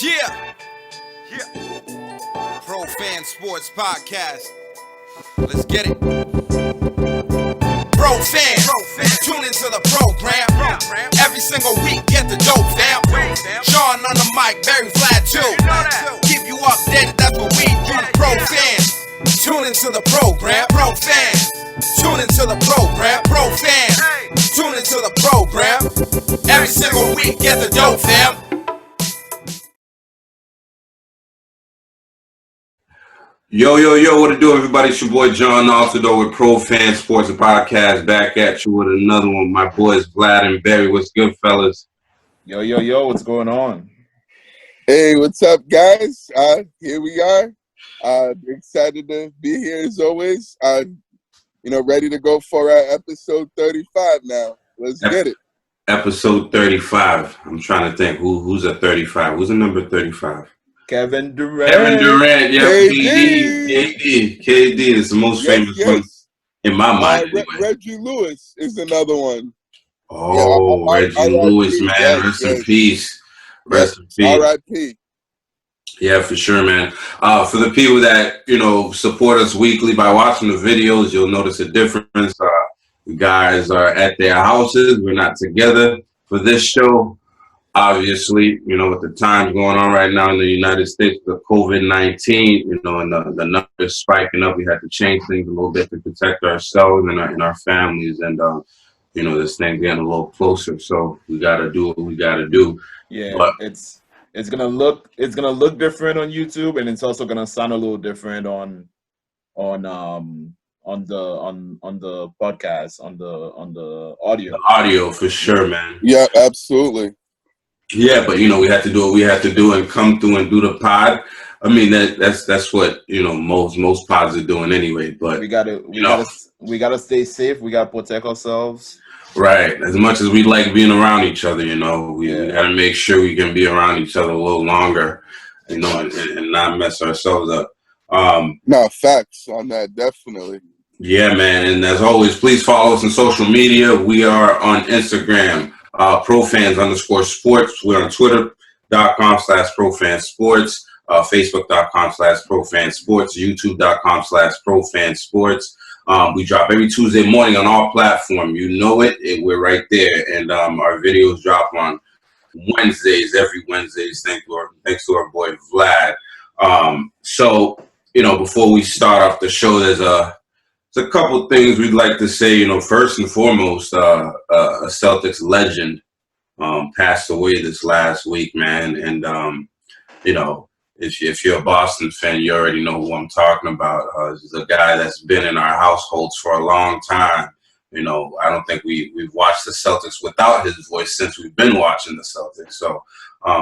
Yeah. Pro Fan Sports Podcast. Let's get it. Pro fans, tune into the program. Every single week, get the dope, fam. Sean on the mic, very flat too. Keep you updated, that's what we do. Pro fans, tune into the program. Pro fans, tune into the program. Pro fans, tune into the program. Every single week, get the dope, fam. Yo, what it do, everybody? It's your boy John Altidor with Pro Fan Sports Podcast, back at you with another one. My boys Vlad and Barry. What's good, fellas? Yo, what's going on? Hey, what's up, guys? Here we are. Excited to be here as always. Ready to go for our episode 35 now. Let's get it. Episode 35. I'm trying to think who's at 35. Who's at number 35? Kevin Durant, yeah, KD is the most famous one in my mind. Anyway. Reggie Lewis is another one. Oh, Reggie Lewis, man, rest in peace. Rest in peace. R.I.P. Yeah, for sure, man. For the people that support us weekly by watching the videos, you'll notice a difference. You guys are at their houses. We're not together for this show. Obviously, with the times going on right now in the United States, the COVID-19, and the numbers spiking up, we had to change things a little bit to protect ourselves and our families. And, this thing's getting a little closer. So we got to do what we got to do. Yeah, but it's gonna look different on YouTube, and it's also gonna sound a little different on the podcast, on the audio. The audio for sure, man. Yeah, absolutely. Yeah, but we had to do what we had to do and come through and do the pod. I mean that's what most pods are doing anyway. But we gotta stay safe. We gotta protect ourselves. Right. As much as we like being around each other, we gotta make sure we can be around each other a little longer, and not mess ourselves up. No, facts on that, definitely. Yeah, man. And as always, please follow us on social media. We are on Instagram. ProFans_sports. We're on Twitter.com/ProFansports, Facebook.com/ProFansports, YouTube.com/ProFansports. We drop every Tuesday morning on all platforms. You know it. We're right there. And our videos drop on Wednesdays, every Wednesdays. Thanks to our boy Vlad. So, before we start off the show, there's a couple things we'd like to say. First and foremost, a Celtics legend passed away this last week, man. And if you're a Boston fan, you already know who I'm talking about. He's a guy that's been in our households for a long time. I don't think we've watched the Celtics without his voice since we've been watching the Celtics. So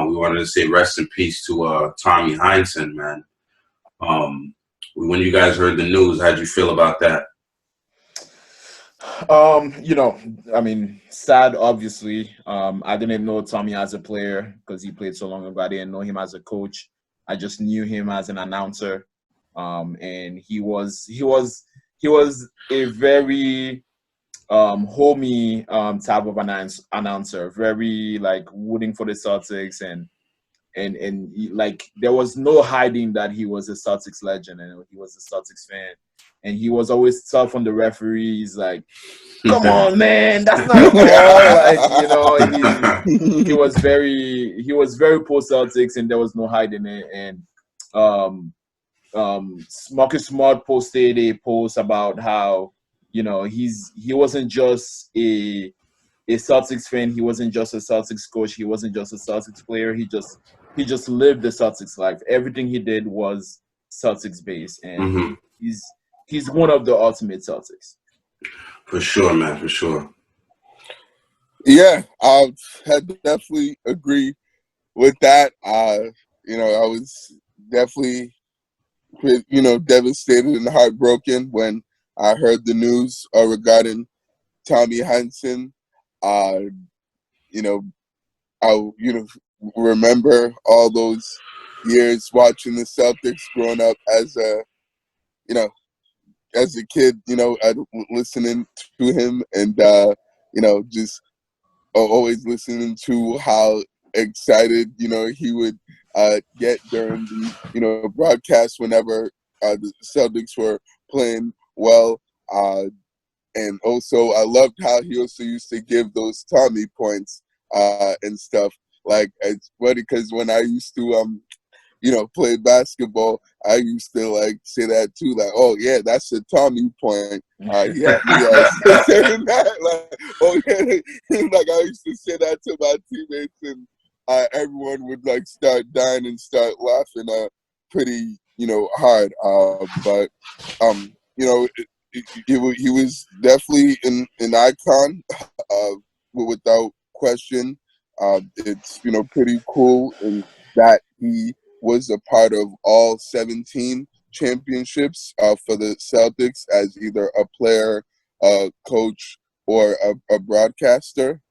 we wanted to say rest in peace to Tommy Heinsohn, man. When you guys heard the news, how'd you feel about that? Sad, obviously. I didn't know Tommy as a player because he played so long ago. I didn't know him as a coach. I just knew him as an announcer. And he was a very homey type of announcer, very rooting for the Celtics, and there was no hiding that he was a Celtics legend and he was a Celtics fan, and he was always tough on the referees. Like, come on, man, that's not a call. He was very pro Celtics, and there was no hiding it. And Marcus Smart posted a post about how he wasn't just a Celtics fan. He wasn't just a Celtics coach. He wasn't just a Celtics player. He just lived the Celtics life. Everything he did was Celtics based, and he's one of the ultimate Celtics. For sure, man. For sure. Yeah, I definitely agree with that. I was definitely devastated and heartbroken when I heard the news regarding Tommy Heinsohn. I remember all those years watching the Celtics growing up as a kid, listening to him and, just always listening to how excited, he would get during the broadcast whenever the Celtics were playing well. And also, I loved how he also used to give those Tommy points and stuff. Like it's funny because when I used to play basketball, I used to like say that too, like, oh yeah, that's a Tommy point. He had me saying that, like, oh yeah, like I used to say that to my teammates, and everyone would like start dying and start laughing pretty hard. But he was definitely an icon, without question. It's pretty cool in that he was a part of all 17 championships for the Celtics as either a player, a coach, or a broadcaster.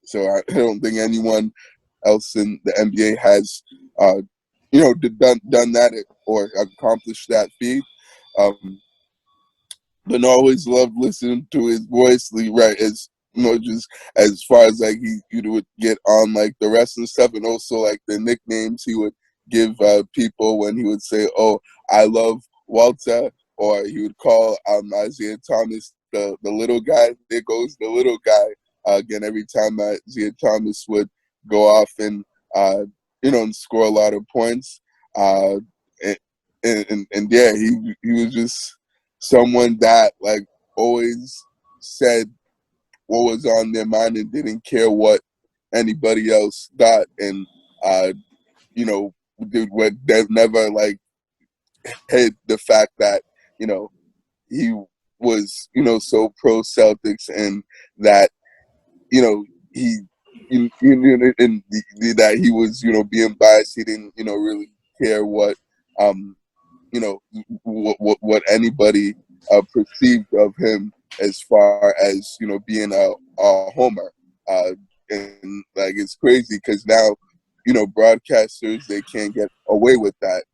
So I don't think anyone else in the NBA has, done that or accomplished that feat. But I always loved listening to his voice, right? As just as far as like he would get on like the wrestling stuff, and also like the nicknames he would give people when he would say, "Oh, I love Walter," or he would call Isaiah Thomas the little guy. There goes the little guy again every time Isaiah Thomas would go off and and score a lot of points. And yeah, he was just someone that like always said what was on their mind and didn't care what anybody else thought, and did what they never like hid the fact that he was so pro Celtics, and that he and that he was being biased. He didn't really care what what anybody perceived of him as far as being a homer. And like it's crazy because now broadcasters, they can't get away with that.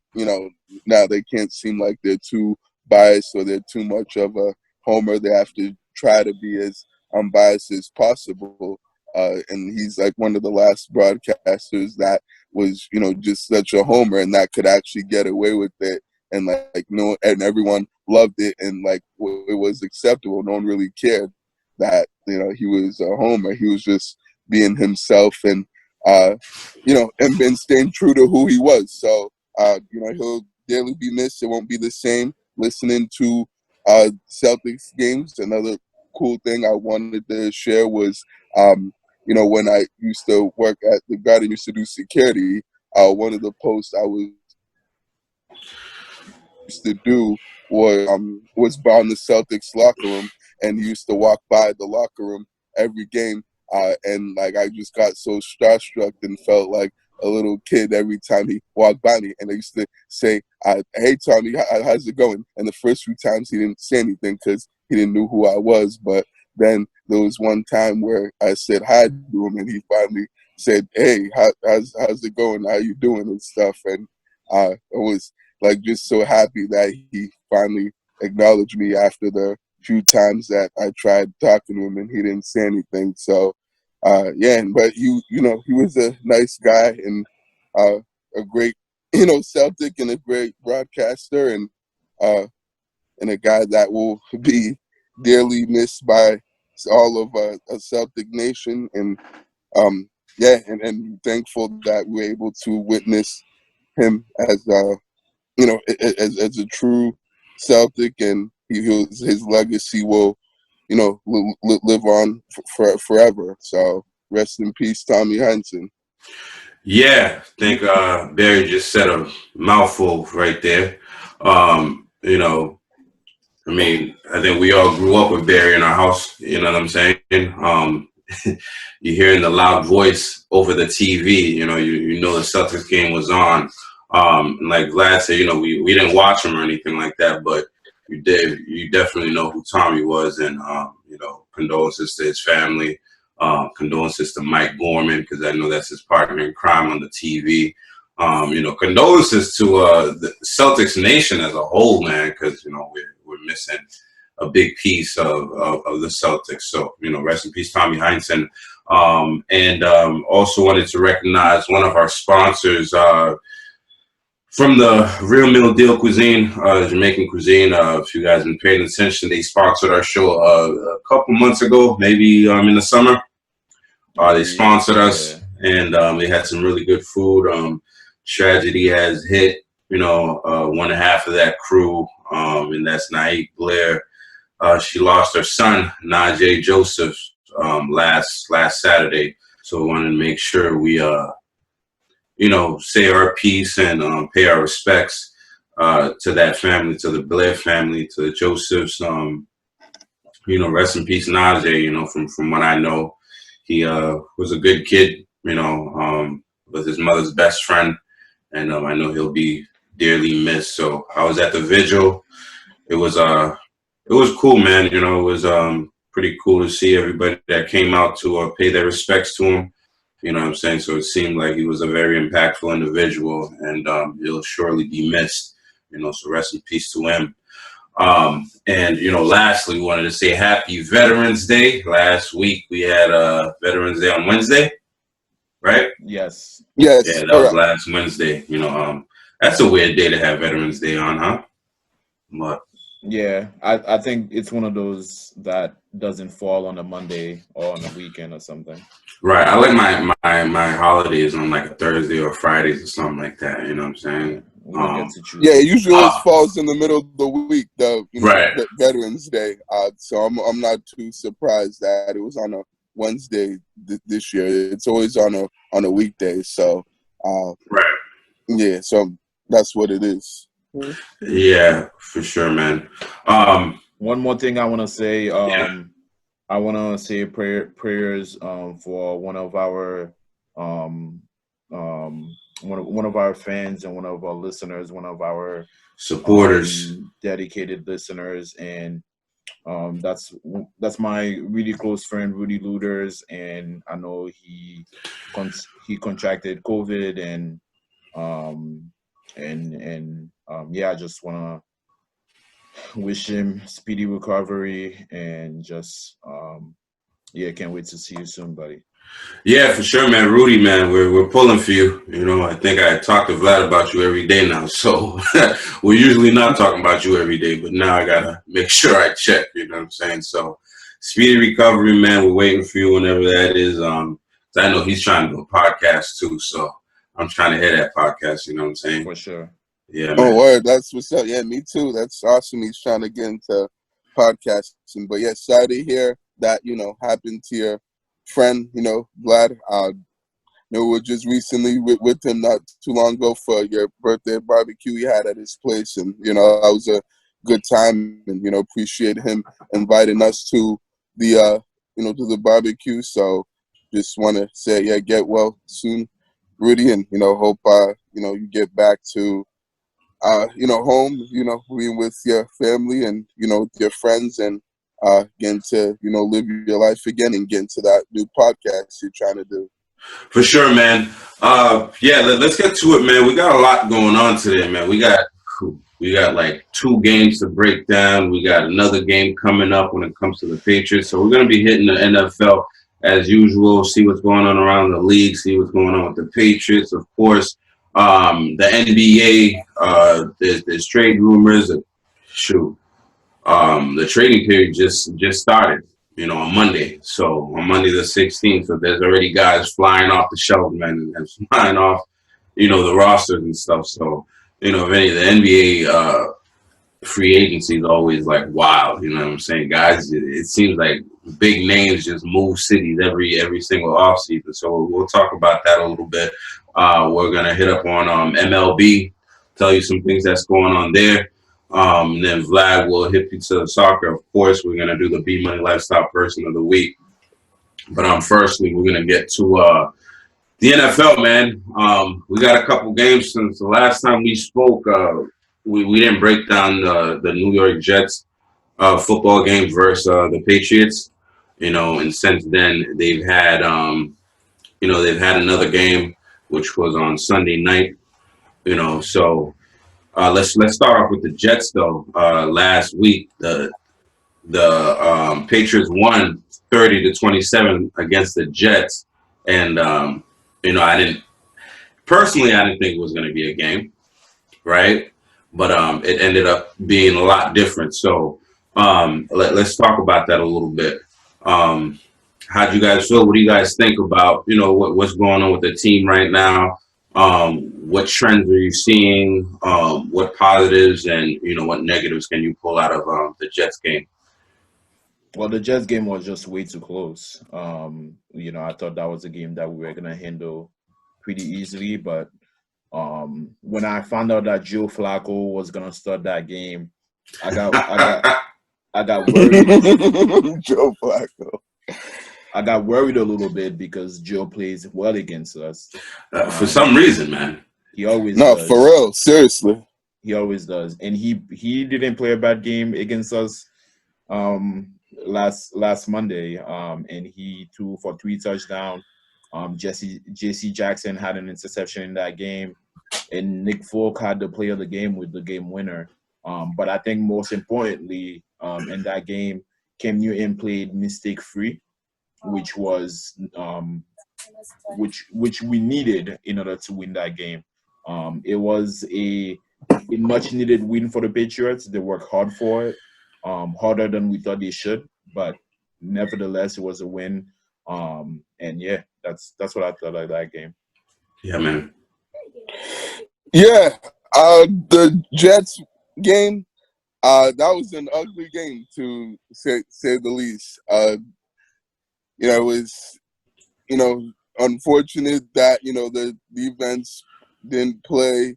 Now they can't seem like they're too biased or they're too much of a homer. They have to try to be as unbiased as possible. And he's like one of the last broadcasters that was just such a homer and that could actually get away with it, and like and everyone loved it, and like it was acceptable. No one really cared that he was a homer. He was just being himself, and and been staying true to who he was. So he'll dearly be missed. It won't be the same listening to Celtics games. Another cool thing I wanted to share was when I used to work at the Garden, used to do security. One of the posts I was used to do was by the Celtics locker room, and he used to walk by the locker room every game, and like I just got so starstruck and felt like a little kid every time he walked by me. And I used to say, "Hey Tommy, how's it going?" And the first few times he didn't say anything because he didn't know who I was, but then there was one time where I said hi to him, and he finally said, "Hey, how's it going? How you doing?" and stuff. And I was like just so happy that he finally acknowledged me after the few times that I tried talking to him and he didn't say anything. So yeah, but he was a nice guy, and a great Celtic, and a great broadcaster, and a guy that will be dearly missed by all of a Celtic nation. And yeah, and thankful that we're able to witness him as as a true Celtic, and his legacy will live on forever. So rest in peace, Tommy Heinsohn. Yeah, I think Barry just said a mouthful right there. I mean, I think we all grew up with Barry in our house. You know what I'm saying? You're hearing the loud voice over the TV. You know the Celtics game was on. And like Vlad said, we didn't watch him or anything like that, but you did. You definitely know who Tommy was, and condolences to his family. Condolences to Mike Gorman, because I know that's his partner in crime on the TV. Condolences to the Celtics nation as a whole, man, because we're missing a big piece of the Celtics. So rest in peace, Tommy Heinsohn. And also wanted to recognize one of our sponsors, From the Real Meal Deal Cuisine, Jamaican cuisine. If you guys been paying attention, they sponsored our show a couple months ago, maybe in the summer. They sponsored us, and they had some really good food. Tragedy has hit, one half of that crew, and that's Naik Blair. She lost her son, Najee Joseph, last Saturday. So we wanted to make sure we, say our piece and pay our respects to that family, to the Blair family, to the Josephs. Rest in peace, Najee. From what I know, he was a good kid. Was his mother's best friend, and I know he'll be dearly missed. So I was at the vigil. It was cool, man. It was pretty cool to see everybody that came out to pay their respects to him. You know what I'm saying? So it seemed like he was a very impactful individual, and he'll surely be missed. So rest in peace to him. And lastly, we wanted to say Happy Veterans Day. Last week we had Veterans Day on Wednesday, right? Yes. Yes. Yeah, that was last Wednesday. That's a weird day to have Veterans Day on, huh? But yeah, I think it's one of those that doesn't fall on a Monday or on a weekend or something. Right. I like my holidays on like a Thursday or Fridays or something like that. You know what I'm saying? We don't get to choose. Yeah, it usually always falls in the middle of the week, Right. Veterans Day. So I'm not too surprised that it was on a Wednesday this year. It's always on a weekday. So right. Yeah, so that's what it is. Yeah, for sure, man. One more thing I want to say. Yeah. I want to say prayers for one of our one of our fans and one of our listeners, one of our supporters, dedicated listeners, and that's my really close friend Rudy Luders, and I know he contracted COVID, and I just want to wish him speedy recovery, and just can't wait to see you soon, buddy. Yeah, for sure, man. Rudy, man, we're pulling for you. I think I talk to Vlad about you every day now. So we're usually not talking about you every day, but now I gotta make sure I check. You know what I'm saying? So speedy recovery, man. We're waiting for you whenever that is. I know he's trying to do a podcast too, so I'm trying to hear that podcast. You know what I'm saying? For sure. Yeah, man. Oh, word. That's what's up. Yeah, me too. That's awesome. He's trying to get into podcasting. But yeah, sorry to hear that, happened to your friend, Vlad. We were just recently with him not too long ago for your birthday barbecue he had at his place. And, that was a good time. And, appreciate him inviting us to the, to the barbecue. So just want to say, yeah, get well soon, Rudy. And, hope, you get back to, home, being with your family and, with your friends, and getting to, live your life again and get into that new podcast you're trying to do. For sure, man. Let's get to it, man. We got a lot going on today, man. We got like 2 games to break down. We got another game coming up when it comes to the Patriots. So we're going to be hitting the NFL as usual, see what's going on around the league, see what's going on with the Patriots, of course. The NBA, there's trade rumors. The trading period just started, on Monday. So on Monday the 16th, so there's already guys flying off the shelf, man, and flying off, the rosters and stuff. So, if any of the NBA free agency is always like wild, you know what I'm saying, guys? It seems like big names just move cities every single offseason. So we'll talk about that a little bit. We're gonna hit up on MLB, tell you some things that's going on there. And then Vlad will hit you to the soccer. Of course, we're gonna do the B Money Lifestyle Person of the Week. But firstly, we're gonna get to the NFL, man. We got a couple games since the last time we spoke. We didn't break down the New York Jets football game versus the Patriots, and since then they've had another game, which was on Sunday night, so let's start off with the Jets though. Last week the Patriots won 30-27 against the Jets, and I didn't think it was going to be a game. right? But it ended up being a lot different. So let's talk about that a little bit. How do you guys feel? What do you guys think about, what's going on with the team right now? What trends are you seeing? What positives and, what negatives can you pull out of the Jets game? Well, the Jets game was just way too close. I thought that was a game that we were gonna handle pretty easily, but when I found out that Joe Flacco was gonna start that game, I got worried. Joe Flacco. I got worried a little bit because Joe plays well against us. For some reason, man. He always No, does. for real, seriously. He always does, and he didn't play a bad game against us last Monday. And he threw for 3 touchdowns. J.C. Jackson had an interception in that game, and Nick Folk had the play of the game with the game winner. But I think most importantly, in that game, Cam Newton played mistake free, which was which we needed in order to win that game. It was a much needed win for the Patriots. They worked hard for it, harder than we thought they should, but nevertheless, it was a win. And yeah, that's what I thought of that game. Yeah, man. Yeah, the Jets game, that was an ugly game to say the least. It was, unfortunate that the defense didn't play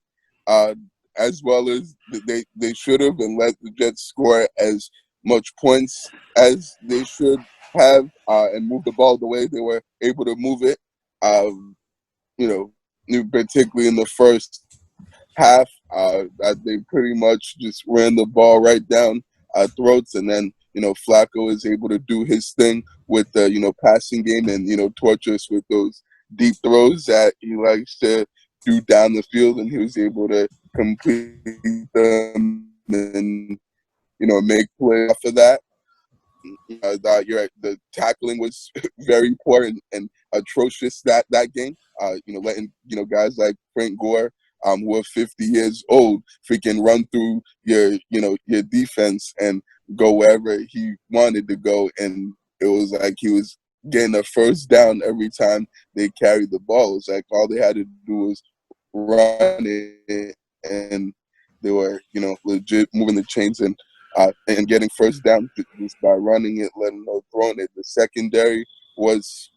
as well as they should have, and let the Jets score as much points as they should have, and move the ball the way they were able to move it. Particularly in the first half, they pretty much just ran the ball right down our throats, and then Flacco is able to do his thing with the passing game, and torture us with those deep throws that he likes to do down the field, and he was able to complete them and make plays off of that. You're right, the tackling was very important and atrocious that game. Letting guys like Frank Gore, who are 50 years old, freaking run through your defense and go wherever he wanted to go, and it was like he was getting a first down every time they carried the ball. It was like all they had to do was run it, and they were legit moving the chains and getting first down just by running it, letting no throwing it. The secondary was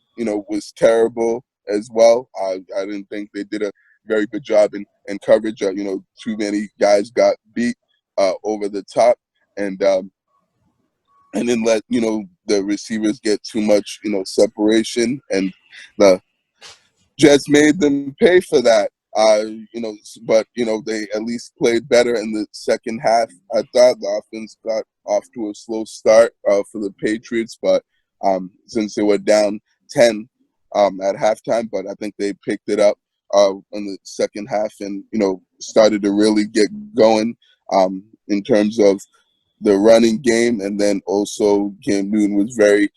terrible as well. I didn't think they did a very good job in coverage. Too many guys got beat over the top, and then let the receivers get too much separation, and the Jets made them pay for that. But they at least played better in the second half. I thought the offense got off to a slow start for the Patriots, but since they were down 10 at halftime, but I think they picked it up in the second half, and started to really get going in terms of the running game, and then also Cam Newton was very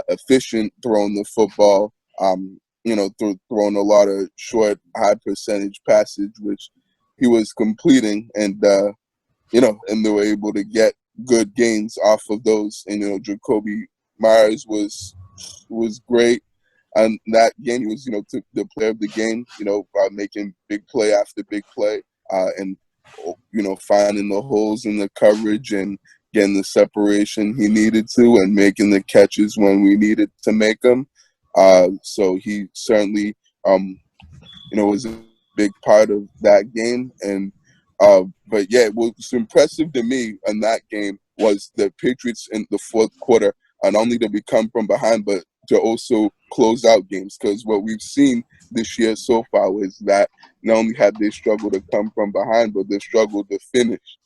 efficient throwing the football. Throwing a lot of short, high percentage passes, which he was completing, and and they were able to get good gains off of those. And Jacoby Myers was great, and that game he was the player of the game. Making big play after big play, and finding the holes in the coverage and getting the separation he needed to, and making the catches when we needed to make them. So he certainly, was a big part of that game. And but yeah, what's impressive to me in that game was the Patriots in the fourth quarter, not only to become from behind, but to also close out games. Because what we've seen this year so far was that not only had they struggled to come from behind, but they struggled to finish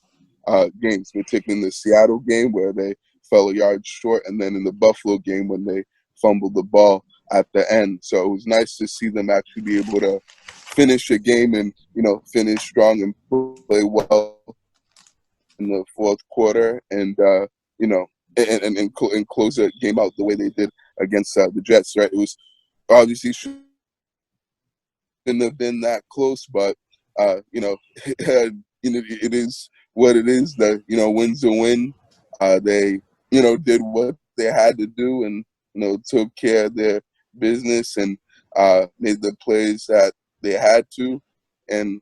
games, particularly in the Seattle game where they fell a yard short, and then in the Buffalo game when they fumbled the ball at the end. So it was nice to see them actually be able to finish a game and finish strong and play well in the fourth quarter, and and close the game out the way they did against the Jets. Right? It was obviously shouldn't have been that close, but it is what it is. That win's a win. They did what they had to do, and took care of their business and made the plays that they had to, and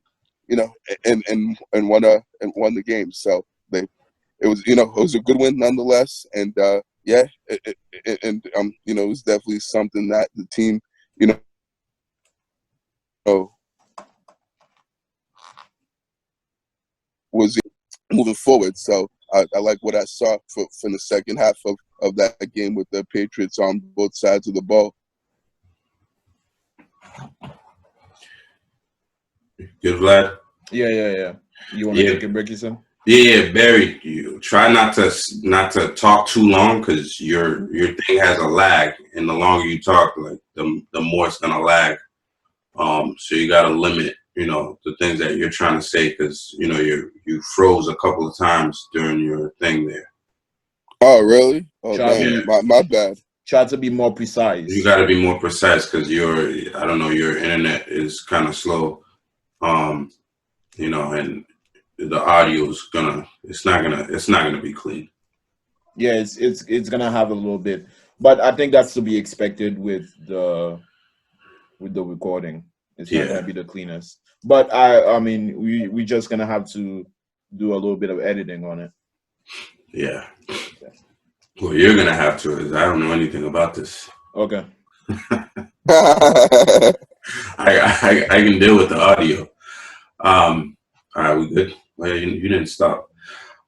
and won the game. So it was a good win nonetheless, and it was definitely something that the team was moving forward. So I like what I saw from the second half of that game with the Patriots on both sides of the ball. Good, Vlad? Yeah. You want to take a break, you said? Yeah, Barry, you try not to talk too long, because your thing has a lag, and the longer you talk, like the more it's gonna lag. So you gotta limit, the things that you're trying to say, because you froze a couple of times during your thing there. Oh, really? Oh, damn. My bad. Try to be more precise. You got to be more precise, because your internet is kind of slow. And the audio is it's not gonna be clean. Yeah, it's gonna have a little bit, but I think that's to be expected with the recording. It's not gonna be the cleanest, but I mean we just gonna have to do a little bit of editing on it. Yeah. Well, you're gonna have to, because I don't know anything about this. Okay. I can deal with the audio. All right, we good? Well, you didn't stop.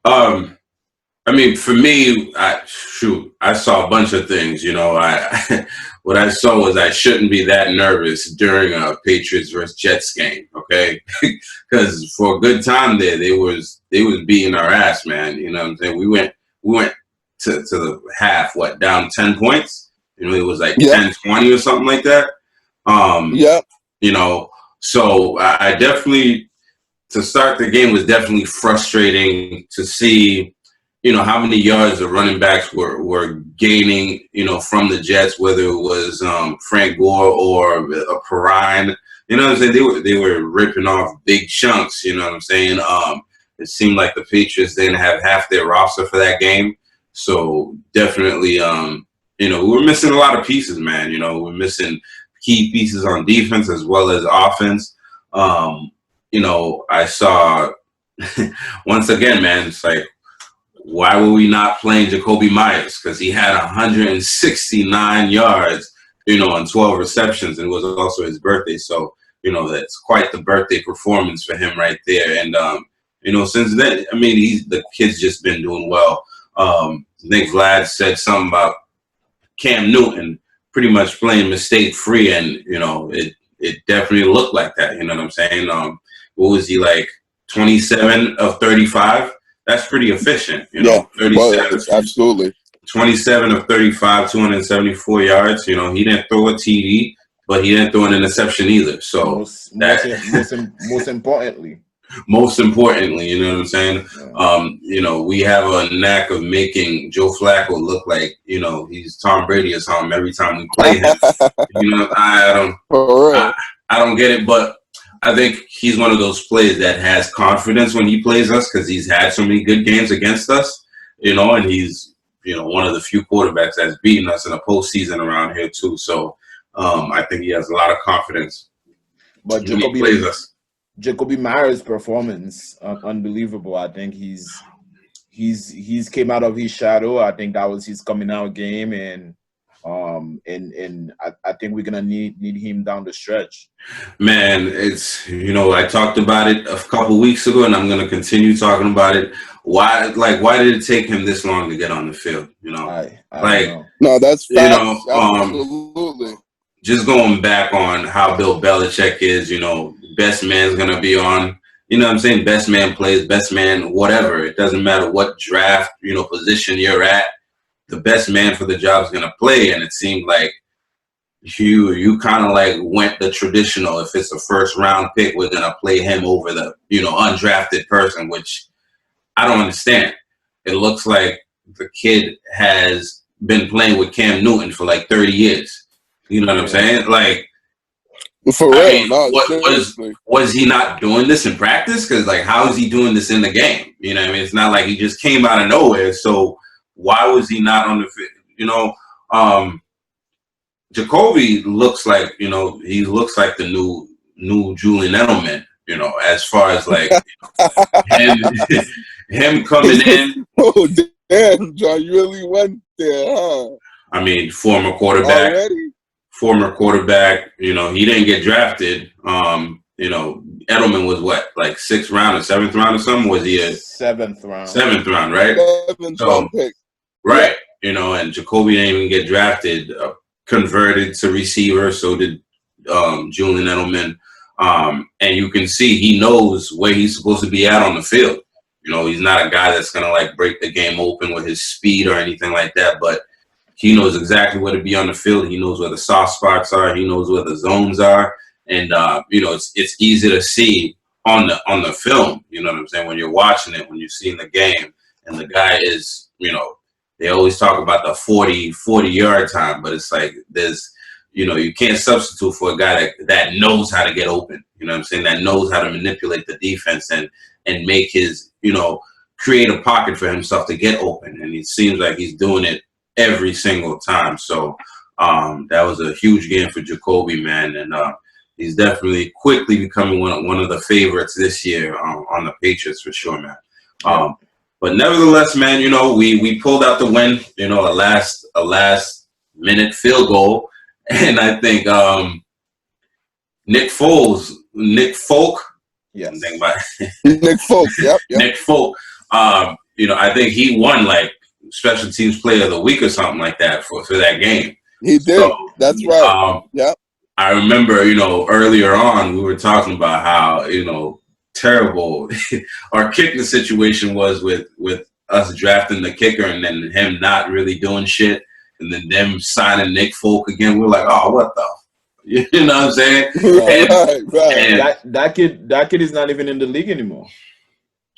I mean, for me, I saw a bunch of things. What I saw was I shouldn't be that nervous during a Patriots versus Jets game, okay? Because for a good time there, they was beating our ass, man. You know what I'm saying? We went to the half, down 10 points? It was like 10-20 or something like that. So I definitely, to start the game, was definitely frustrating to see, how many yards the running backs were gaining, from the Jets, whether it was Frank Gore or a Perrine. You know what I'm saying? They were ripping off big chunks, you know what I'm saying? It seemed like the Patriots didn't have half their roster for that game. So definitely, we were missing a lot of pieces, man. We're missing key pieces on defense as well as offense. I saw, once again, man, it's like, why were we not playing Jacoby Myers? Because he had 169 yards, and 12 receptions, and it was also his birthday. So, that's quite the birthday performance for him right there. And, since then, I mean, the kid's just been doing well. I think Vlad said something about Cam Newton pretty much playing mistake-free, and, it definitely looked like that. You know what I'm saying? What was he, like, 27 of 35? That's pretty efficient, 37, well, absolutely. 27 of 35, 274 yards. He didn't throw a TD, but he didn't throw an interception either. So most importantly, you know what I'm saying? Yeah. We have a knack of making Joe Flacco look like, he's Tom Brady or something every time we play him. I don't get it, but I think he's one of those players that has confidence when he plays us, because he's had so many good games against us, and he's, one of the few quarterbacks that's beaten us in a postseason around here too. So I think he has a lot of confidence but when he plays us. Jacoby Myers' performance, unbelievable. I think he's came out of his shadow. I think that was his coming out game, and I think we're gonna need him down the stretch. Man, it's I talked about it a couple weeks ago, and I'm gonna continue talking about it. Why did it take him this long to get on the field? I don't know. No, that's facts. Absolutely. Just going back on how Bill Belichik is, best man's gonna be on. You know what I'm saying? Best man plays, best man, whatever. It doesn't matter what draft, position you're at. The best man for the job is going to play. And it seemed like you kind of like went the traditional, if it's a first round pick, we're going to play him over the, undrafted person, which I don't understand. It looks like the kid has been playing with Cam Newton for like 30 years. You know what I'm saying? Like, For I real, mean, no, was seriously. he not doing this in practice? Because like, how is he doing this in the game? You know, what I mean, it's not like he just came out of nowhere. So why was he not on the? You know, Jacoby looks like, you know, he looks like the new Julian Edelman. You know, as far as like him him coming in. Oh damn, John, you really went there, huh? I mean, former quarterback. Already? Former quarterback, you know, he didn't get drafted. You know, Edelman was what, like 6th round or 7th round or something? Was he a 7th round? 7th round, right? 7th round pick. Right. You know, and Jacoby didn't even get drafted, converted to receiver. So did Julian Edelman. And you can see he knows where he's supposed to be at on the field. You know, he's not a guy that's going to like break the game open with his speed or anything like that, but he knows exactly where to be on the field. He knows where the soft spots are. He knows where the zones are, and you know, it's easy to see on the film. You know what I'm saying? When you're watching it, when you're seeing the game, and the guy is, you know, they always talk about the 40-yard time, but it's like there's, you know, you can't substitute for a guy that knows how to get open. You know what I'm saying? That knows how to manipulate the defense and make his, you know, create a pocket for himself to get open, and it seems like he's doing it every single time. So that was a huge game for Jacoby, man, and he's definitely quickly becoming one of the favorites this year on the Patriots for sure, man. But nevertheless, man, you know, we pulled out the win. You know, a last minute field goal, and I think Nick Folk, yes, Nick Folk, yep. Nick Folk. You know, I think he won like special teams player of the week or something like that for that game. He did. So, that's right. I remember, you know, earlier on we were talking about how, you know, terrible our kicking situation was with us drafting the kicker and then him not really doing shit, and then them signing Nick Folk again. We're like, oh, what the? You know what I'm saying? Right. And that kid is not even in the league anymore.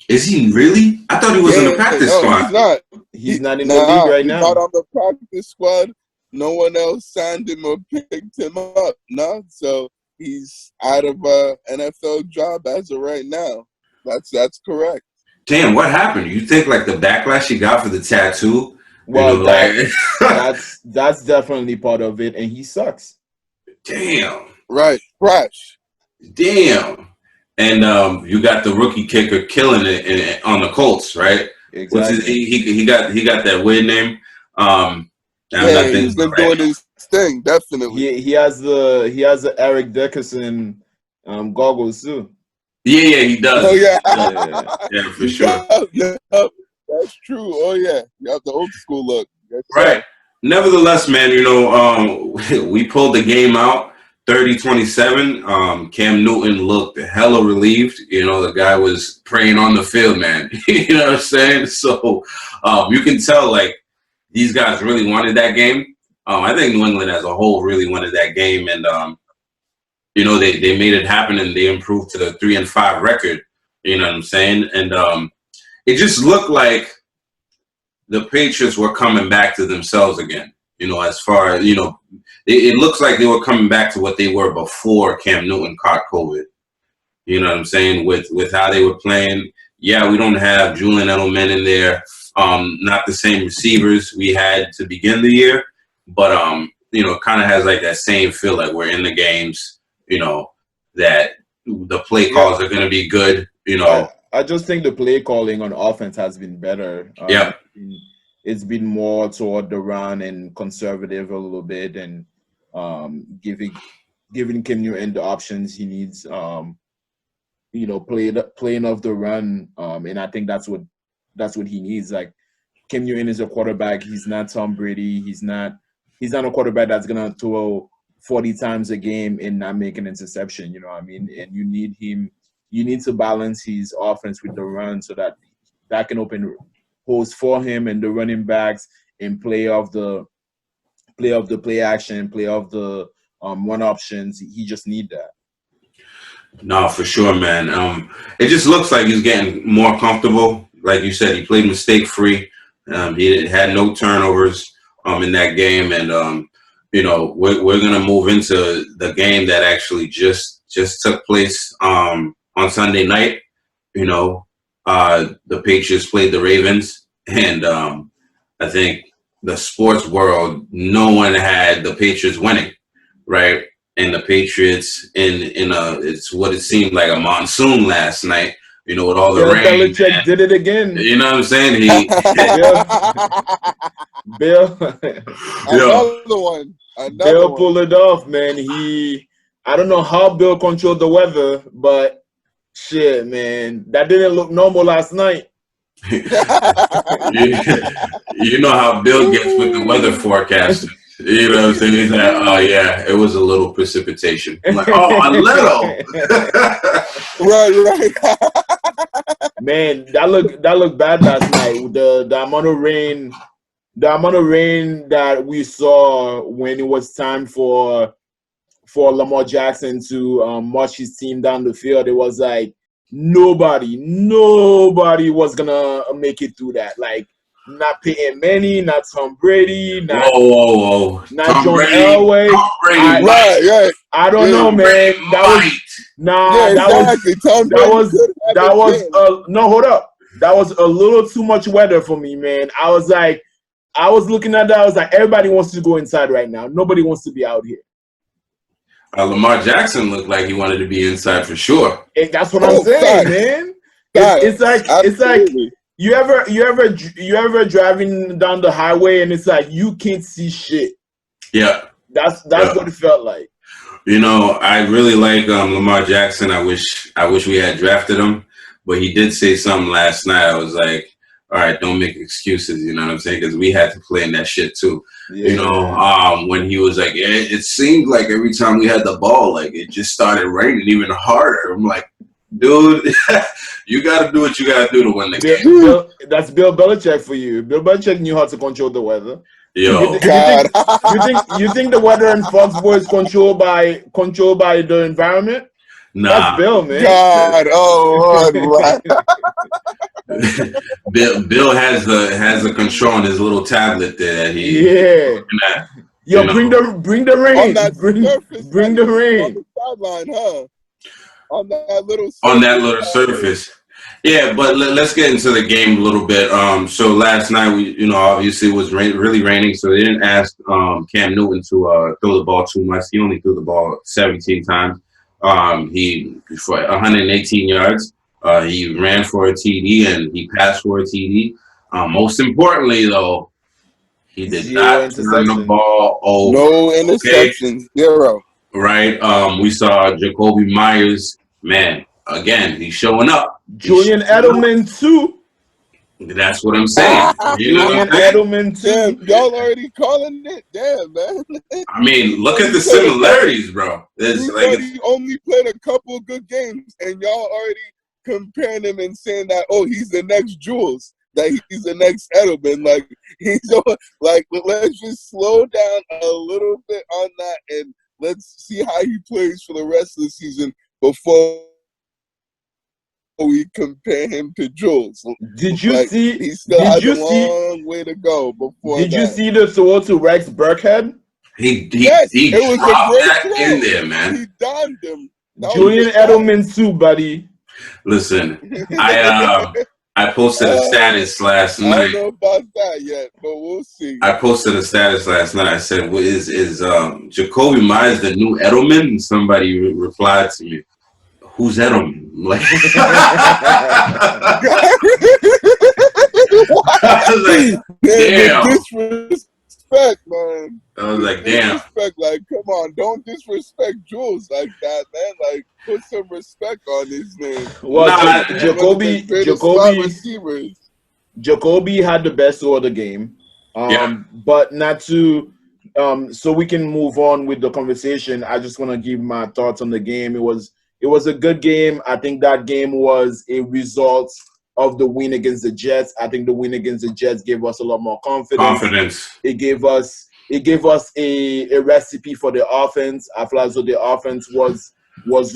Is he really? I thought he was in the practice squad. He's not. He's not in the league right now. He's not on the practice squad. No one else signed him or picked him up. No, so he's out of a NFL job as of right now. That's correct. Damn, what happened? You think like the backlash he got for the tattoo? Well, that's definitely part of it, and he sucks. Damn. Right. Fresh. Damn. And you got the rookie kicker killing it on the Colts, right? Exactly. Which is, he got that weird name. He's been doing his thing, definitely. He has the Eric Dickerson goggles too. Yeah, he does. Oh yeah, yeah, for sure. Yeah, that's true. Oh yeah, you have the old school look. That's right. Nevertheless, man, you know, we pulled the game out 30-27. Cam Newton looked hella relieved. You know, the guy was praying on the field, man. You know what I'm saying? So you can tell, like, these guys really wanted that game. I think New England as a whole really wanted that game. And, you know, they made it happen and they improved to the 3-5 record. You know what I'm saying? And it just looked like the Patriots were coming back to themselves again. You know, as far as, you know, it looks like they were coming back to what they were before Cam Newton caught COVID. You know what I'm saying? With how they were playing. Yeah, we don't have Julian Edelman in there. Not the same receivers we had to begin the year. But, you know, it kind of has like that same feel like we're in the games, you know, that the play calls are going to be good, you know. I just think the play calling on offense has been better. Yeah. It's been more toward the run and conservative a little bit, and giving Cam Newton the options he needs. You know, playing off the run, and I think that's what he needs. Like, Cam Newton is a quarterback. He's not Tom Brady. He's not a quarterback that's gonna throw 40 times a game and not make an interception. You know what I mean? And you need him. You need to balance his offense with the run so that can open holes for him and the running backs, and play off the play action, play off the one options. He just need that. No, for sure, man. It just looks like he's getting more comfortable. Like you said, he played mistake free. He had no turnovers in that game, and we're gonna move into the game that actually just took place on Sunday night. The Patriots played the Ravens, and I think the sports world, no one had the Patriots winning, right? And the Patriots it's what it seemed like a monsoon last night. With all the rain. Belichik did it again. You know what I'm saying? Bill. Another one. Bill pulled it off, man. I don't know how Bill controlled the weather, but shit, man, that didn't look normal last night. You know how Bill gets with the weather forecast. You know what I'm saying? He's like, oh yeah, it was a little precipitation. I'm like, oh, a little. Right. Man, that looked bad last night. The amount of rain that we saw when it was time for Lamar Jackson to march his team down the field, it was like nobody was gonna make it through that. Like, not Peyton Manning, not Tom Brady, not whoa. not Tom John Brady, Elway. Tom Brady, Right. I don't know, man. Hold up. That was a little too much weather for me, man. I was looking at that. I was like, everybody wants to go inside right now. Nobody wants to be out here. Lamar Jackson looked like he wanted to be inside for sure. That's what I'm saying, man. It's like you ever driving down the highway and it's like you can't see shit. Yeah, that's what it felt like. I really like Lamar Jackson. I wish we had drafted him, but he did say something last night. I was like, all right, don't make excuses. You know what I'm saying? Because we had to play in that shit too. Yeah. When he was like, it seemed like every time we had the ball, like it just started raining even harder. I'm like, dude, you got to do what you got to do to win the game. That's Bill Belichik for you. Bill Belichik knew how to control the weather. Yo, you think the weather in Foxborough is controlled by the environment? Nah. That's Bill, man. God, right. Bill has the control on his little tablet there that he. Yeah. Yo, bring the rain. On that surface, bring the rain. On the sideline, huh? On that little surface. Yeah, but let's get into the game a little bit. So last night, obviously it was really raining, so they didn't ask Cam Newton to throw the ball too much. He only threw the ball 17 times. He for 118 yards. He ran for a TD and he passed for a TD. Most importantly, though, he did not turn the ball over. No interceptions, zero. Right. We saw Jacoby Myers. Man, again, he's showing up. Julian Edelman too. That's what I'm saying. Julian Edelman too. Damn, y'all already calling it? Damn, man. I mean, look at the similarities, bro. He only played a couple good games, and y'all already comparing him and saying that, oh, he's the next Jules, that he's the next Edelman. Let's just slow down a little bit on that, and let's see how he plays for the rest of the season before we compare him to Jules. Did you see? He still has a long way to go before. Did you see the throw to Rex Burkhead? He it was dropped a great that play. in there, man. He donned him. Julian Edelman too, buddy. Listen, I posted a status last night. I don't know about that yet, but we'll see. I posted a status last night. I said, "Is Jacoby Myers the new Edelman?" And somebody replied to me, "Who's Edelman?" Like, I was like, damn. Disrespect, man. I was like, damn. Disrespect, come on, don't disrespect Jules like that, man. Put some respect on his name. Well, Jacoby had the best throw of the game. But not to so we can move on with the conversation. I just want to give my thoughts on the game. It was a good game. I think that game was a result of the win against the Jets. I think the win against the Jets gave us a lot more confidence. It gave us a recipe for the offense. I feel as though the offense was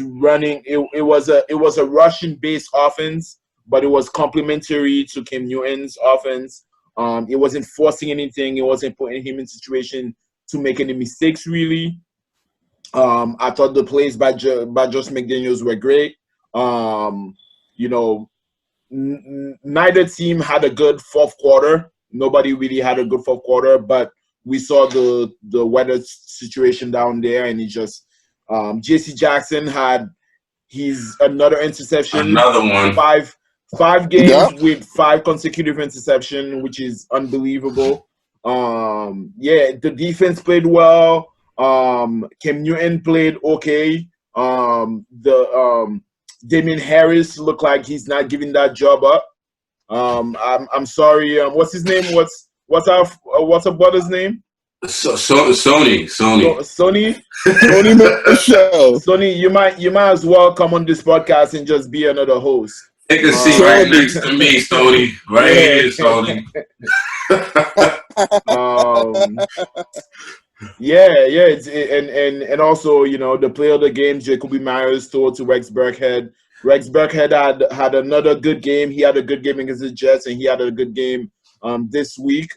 running. It was a rushing based offense, but it was complementary to Cam Newton's offense. It wasn't forcing anything. It wasn't putting him in situation to make any mistakes really. I thought the plays by Josh McDaniels were great. You know, neither team had a good fourth quarter. Nobody really had a good fourth quarter, but we saw the weather situation down there, and he just J.C. Jackson had another interception. Another one. Five games with 5 consecutive interceptions, which is unbelievable. Yeah, the defense played well. Cam Newton played okay. Damian Harris looked like he's not giving that job up. I'm sorry. What's his name? What's our brother's name? Sony. Sony Michelle. Sony, you might as well come on this podcast and just be another host. Take a seat right next to me, Sony. Right here, Sony. And also, you know, the player of the game, Jacoby Myers, threw to Rex Burkhead. Rex Burkhead had another good game. He had a good game against the Jets, and he had a good game this week.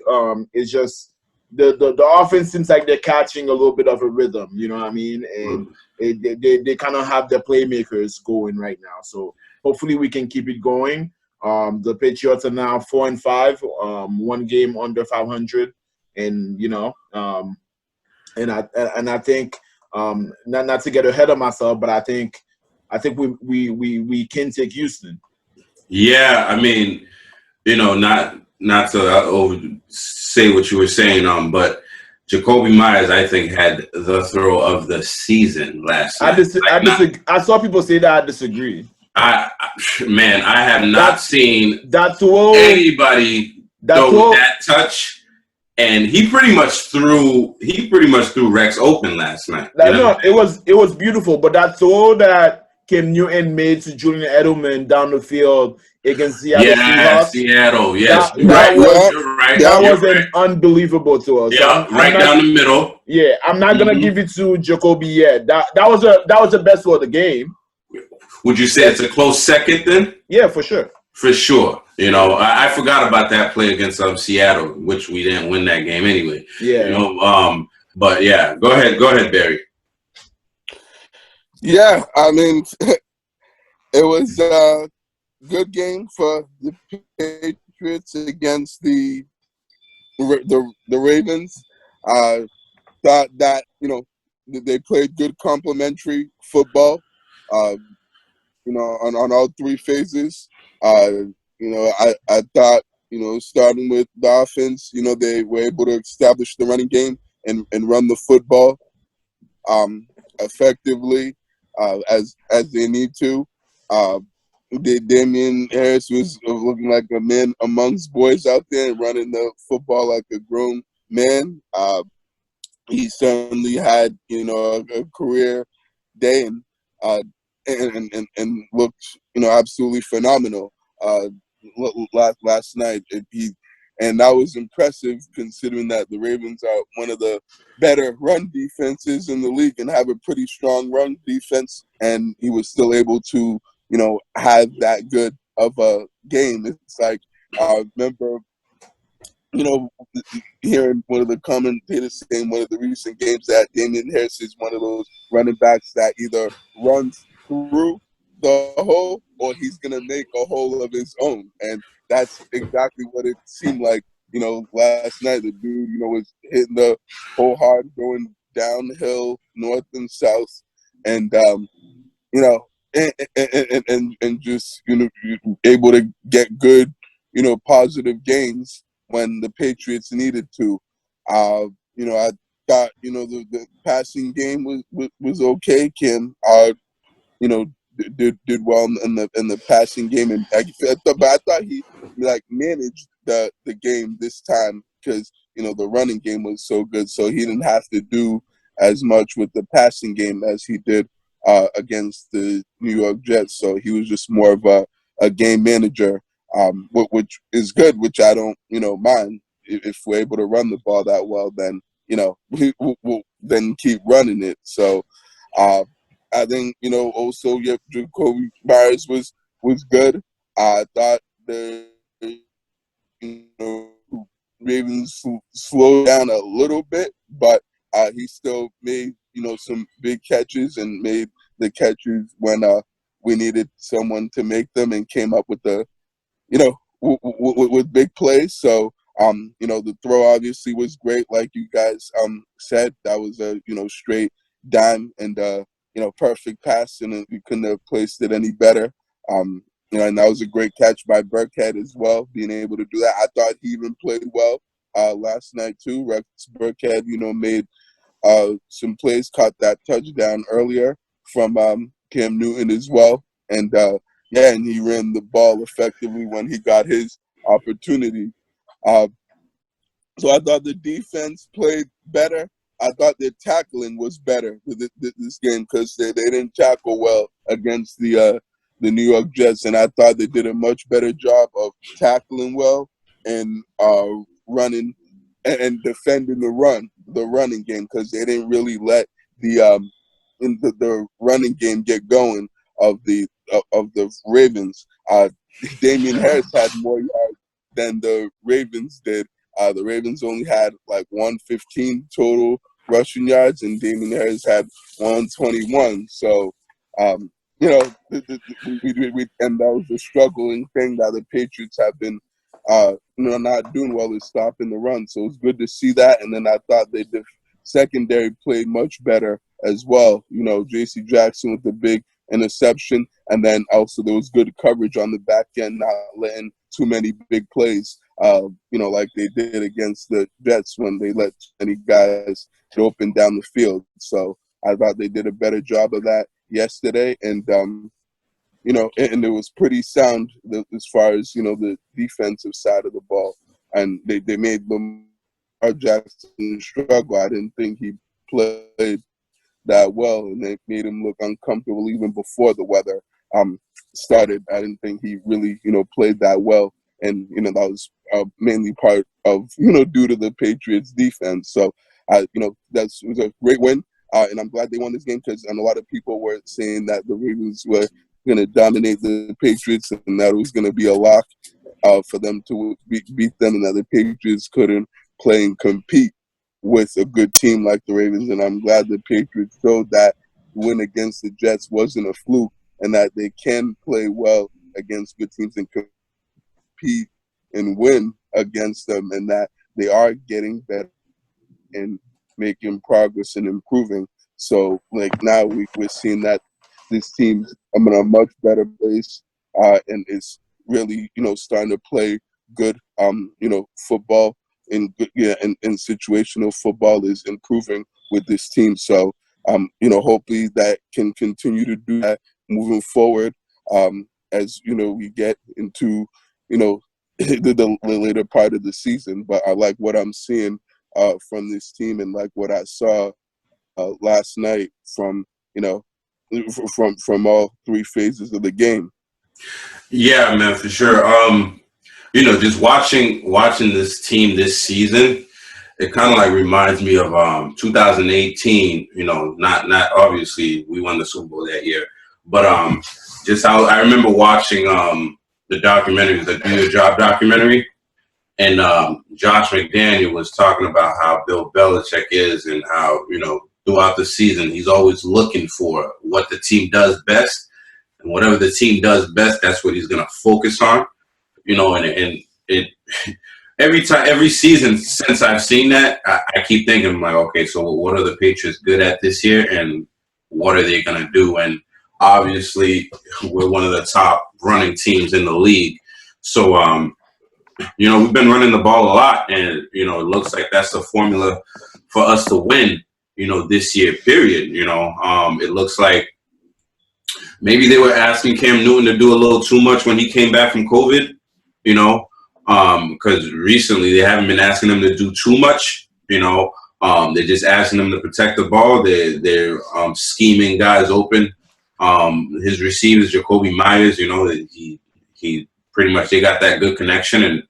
It's just the offense seems like they're catching a little bit of a rhythm, you know what I mean? And they kind of have their playmakers going right now. So hopefully we can keep it going. The Patriots are now 4-5, one game under 500, and you know, and I think not to get ahead of myself, but I think we can take Houston. Yeah, I mean, you know, not to say what you were saying, but Jacoby Myers, I think, had the throw of the season last night. I saw people say that. I disagree. I have not seen that throw, anybody throw that touch, and he pretty much threw Rex open last night. No, it was beautiful, but that throw that Cam Newton made to Julian Edelman down the field against Seattle. Yeah, Seattle. Yes, that was an unbelievable throw. Yeah, so down the middle. Yeah, I'm not gonna give it to Jacoby yet. That was the best throw of the game. Would you say it's a close second then? Yeah, for sure. For sure. You know, I forgot about that play against Seattle, which we didn't win that game anyway. Yeah. You know, but yeah, go ahead, Barry. Yeah, I mean, it was a good game for the Patriots against the Ravens. Thought that, you know, they played good complementary football. You know, on all 3 phases. You know, I thought, you know, starting with the offense, you know, they were able to establish the running game and run the football effectively as they need to. Damian Harris was looking like a man amongst boys out there and running the football like a grown man. He certainly had, you know, a career day and looked, you know, absolutely phenomenal last night. And that was impressive considering that the Ravens are one of the better run defenses in the league and have a pretty strong run defense. And he was still able to, you know, have that good of a game. It's like, I remember, you know, hearing one of the commentators saying one of the recent games that Damian Harris is one of those running backs that either runs through the hole or he's going to make a hole of his own. And that's exactly what it seemed like, you know, last night. The dude, you know, was hitting the hole hard, going downhill, north and south. And, you know, and just, you know, able to get good, you know, positive gains when the Patriots needed to. You know, I thought, you know, the passing game was okay. Kim, you know, did well in the passing game, and I thought he like managed the game this time because, you know, the running game was so good, so he didn't have to do as much with the passing game as he did against the New York Jets. So he was just more of a game manager, which is good, which I don't, you know, mind. If we're able to run the ball that well, then, you know, we'll then keep running it. So I think, you know, also Jacoby Myers was good. I thought the, you know, Ravens slowed down a little bit, but he still made, some big catches and made the catches when we needed someone to make them, and came up with with big plays. So, the throw obviously was great, like you guys said. That was a straight dime and perfect pass, and we couldn't have placed it any better. And that was a great catch by Burkhead as well, being able to do that. I thought he even played well last night too. Rex Burkhead, made some plays, caught that touchdown earlier from Cam Newton as well. And and he ran the ball effectively when he got his opportunity. So I thought the defense played better. I thought their tackling was better this game, because they didn't tackle well against the New York Jets, and I thought they did a much better job of tackling well and running and defending the running game, because they didn't really let the running game get going of the Ravens. Damian Harris had more yards than the Ravens did. The Ravens only had like 115 total rushing yards, and Damian Harris had 121. So, and that was the struggling thing that the Patriots have been, not doing well, is stopping the run. So it's good to see that. And then I thought the secondary played much better as well. J.C. Jackson with the big interception, and then also there was good coverage on the back end, not letting too many big plays, like they did against the Jets when they let too many guys get open down the field. So I thought they did a better job of that yesterday, and and it was pretty sound as far as the defensive side of the ball, and they made Lamar Jackson struggle. I didn't think he played that well, and they made him look uncomfortable even before the weather started. I didn't think he really played that well, and that was mainly part of due to the Patriots defense. So that was a great win, and I'm glad they won this game, because a lot of people were saying that the Ravens were going to dominate the Patriots and that it was going to be a lock for them to beat them, and that the Patriots couldn't play and compete with a good team like the Ravens. And I'm glad the Patriots showed that win against the Jets wasn't a fluke, and that they can play well against good teams and compete and win against them, and that they are getting better and making progress and improving. So now we're seeing that this team's in a much better place, and is really starting to play good football, and situational football is improving with this team. So hopefully that can continue to do that moving forward, as we get into the later part of the season. But I like what I'm seeing from this team, and like what I saw last night from from all three phases of the game. Yeah, man, for sure. Just watching this team this season, it kind of like reminds me of 2018. Not obviously we won the Super Bowl that year, but just how I remember watching the documentary, the Do Your Job documentary, and Josh McDaniel was talking about how Bill Belichik is, and how throughout the season he's always looking for what the team does best, and whatever the team does best, that's what he's going to focus on. And it every season since I've seen that, I keep thinking like, okay, so what are the Patriots good at this year, and what are they going to do? And obviously we're one of the top running teams in the league. So, we've been running the ball a lot, and, it looks like that's the formula for us to win, this year, period. It looks like maybe they were asking Cam Newton to do a little too much when he came back from COVID, because recently they haven't been asking him to do too much, they're just asking him to protect the ball. They're scheming guys open. His receivers, Jacoby Myers, he pretty much, they got that good connection, and,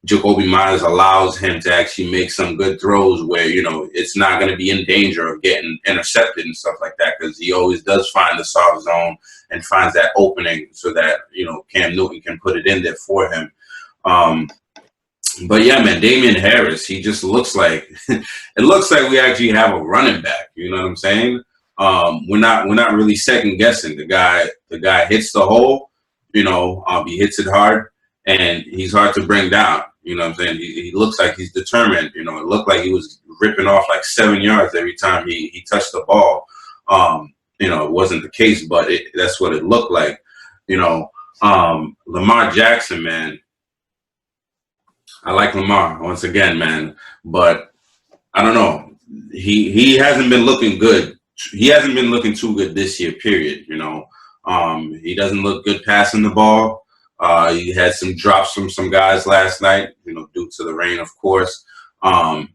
Jacoby Myers allows him to actually make some good throws where, it's not going to be in danger of getting intercepted and stuff like that, because he always does find the soft zone and finds that opening so that, Cam Newton can put it in there for him. But yeah, man, Damian Harris, he just looks like it looks like we actually have a running back. You know what I'm saying? We're not really second guessing the guy. The guy hits the hole. You know, he hits it hard, and he's hard to bring down. You know what I'm saying? He looks like he's determined. You know, it looked like he was ripping off like 7 yards every time he touched the ball. You know, it wasn't the case, but that's what it looked like. You know, Lamar Jackson, man. I like Lamar once again, man, but I don't know. He hasn't been looking good. He hasn't been looking too good this year, period. You know, he doesn't look good passing the ball. He had some drops from some guys last night, you know, due to the rain, of course. And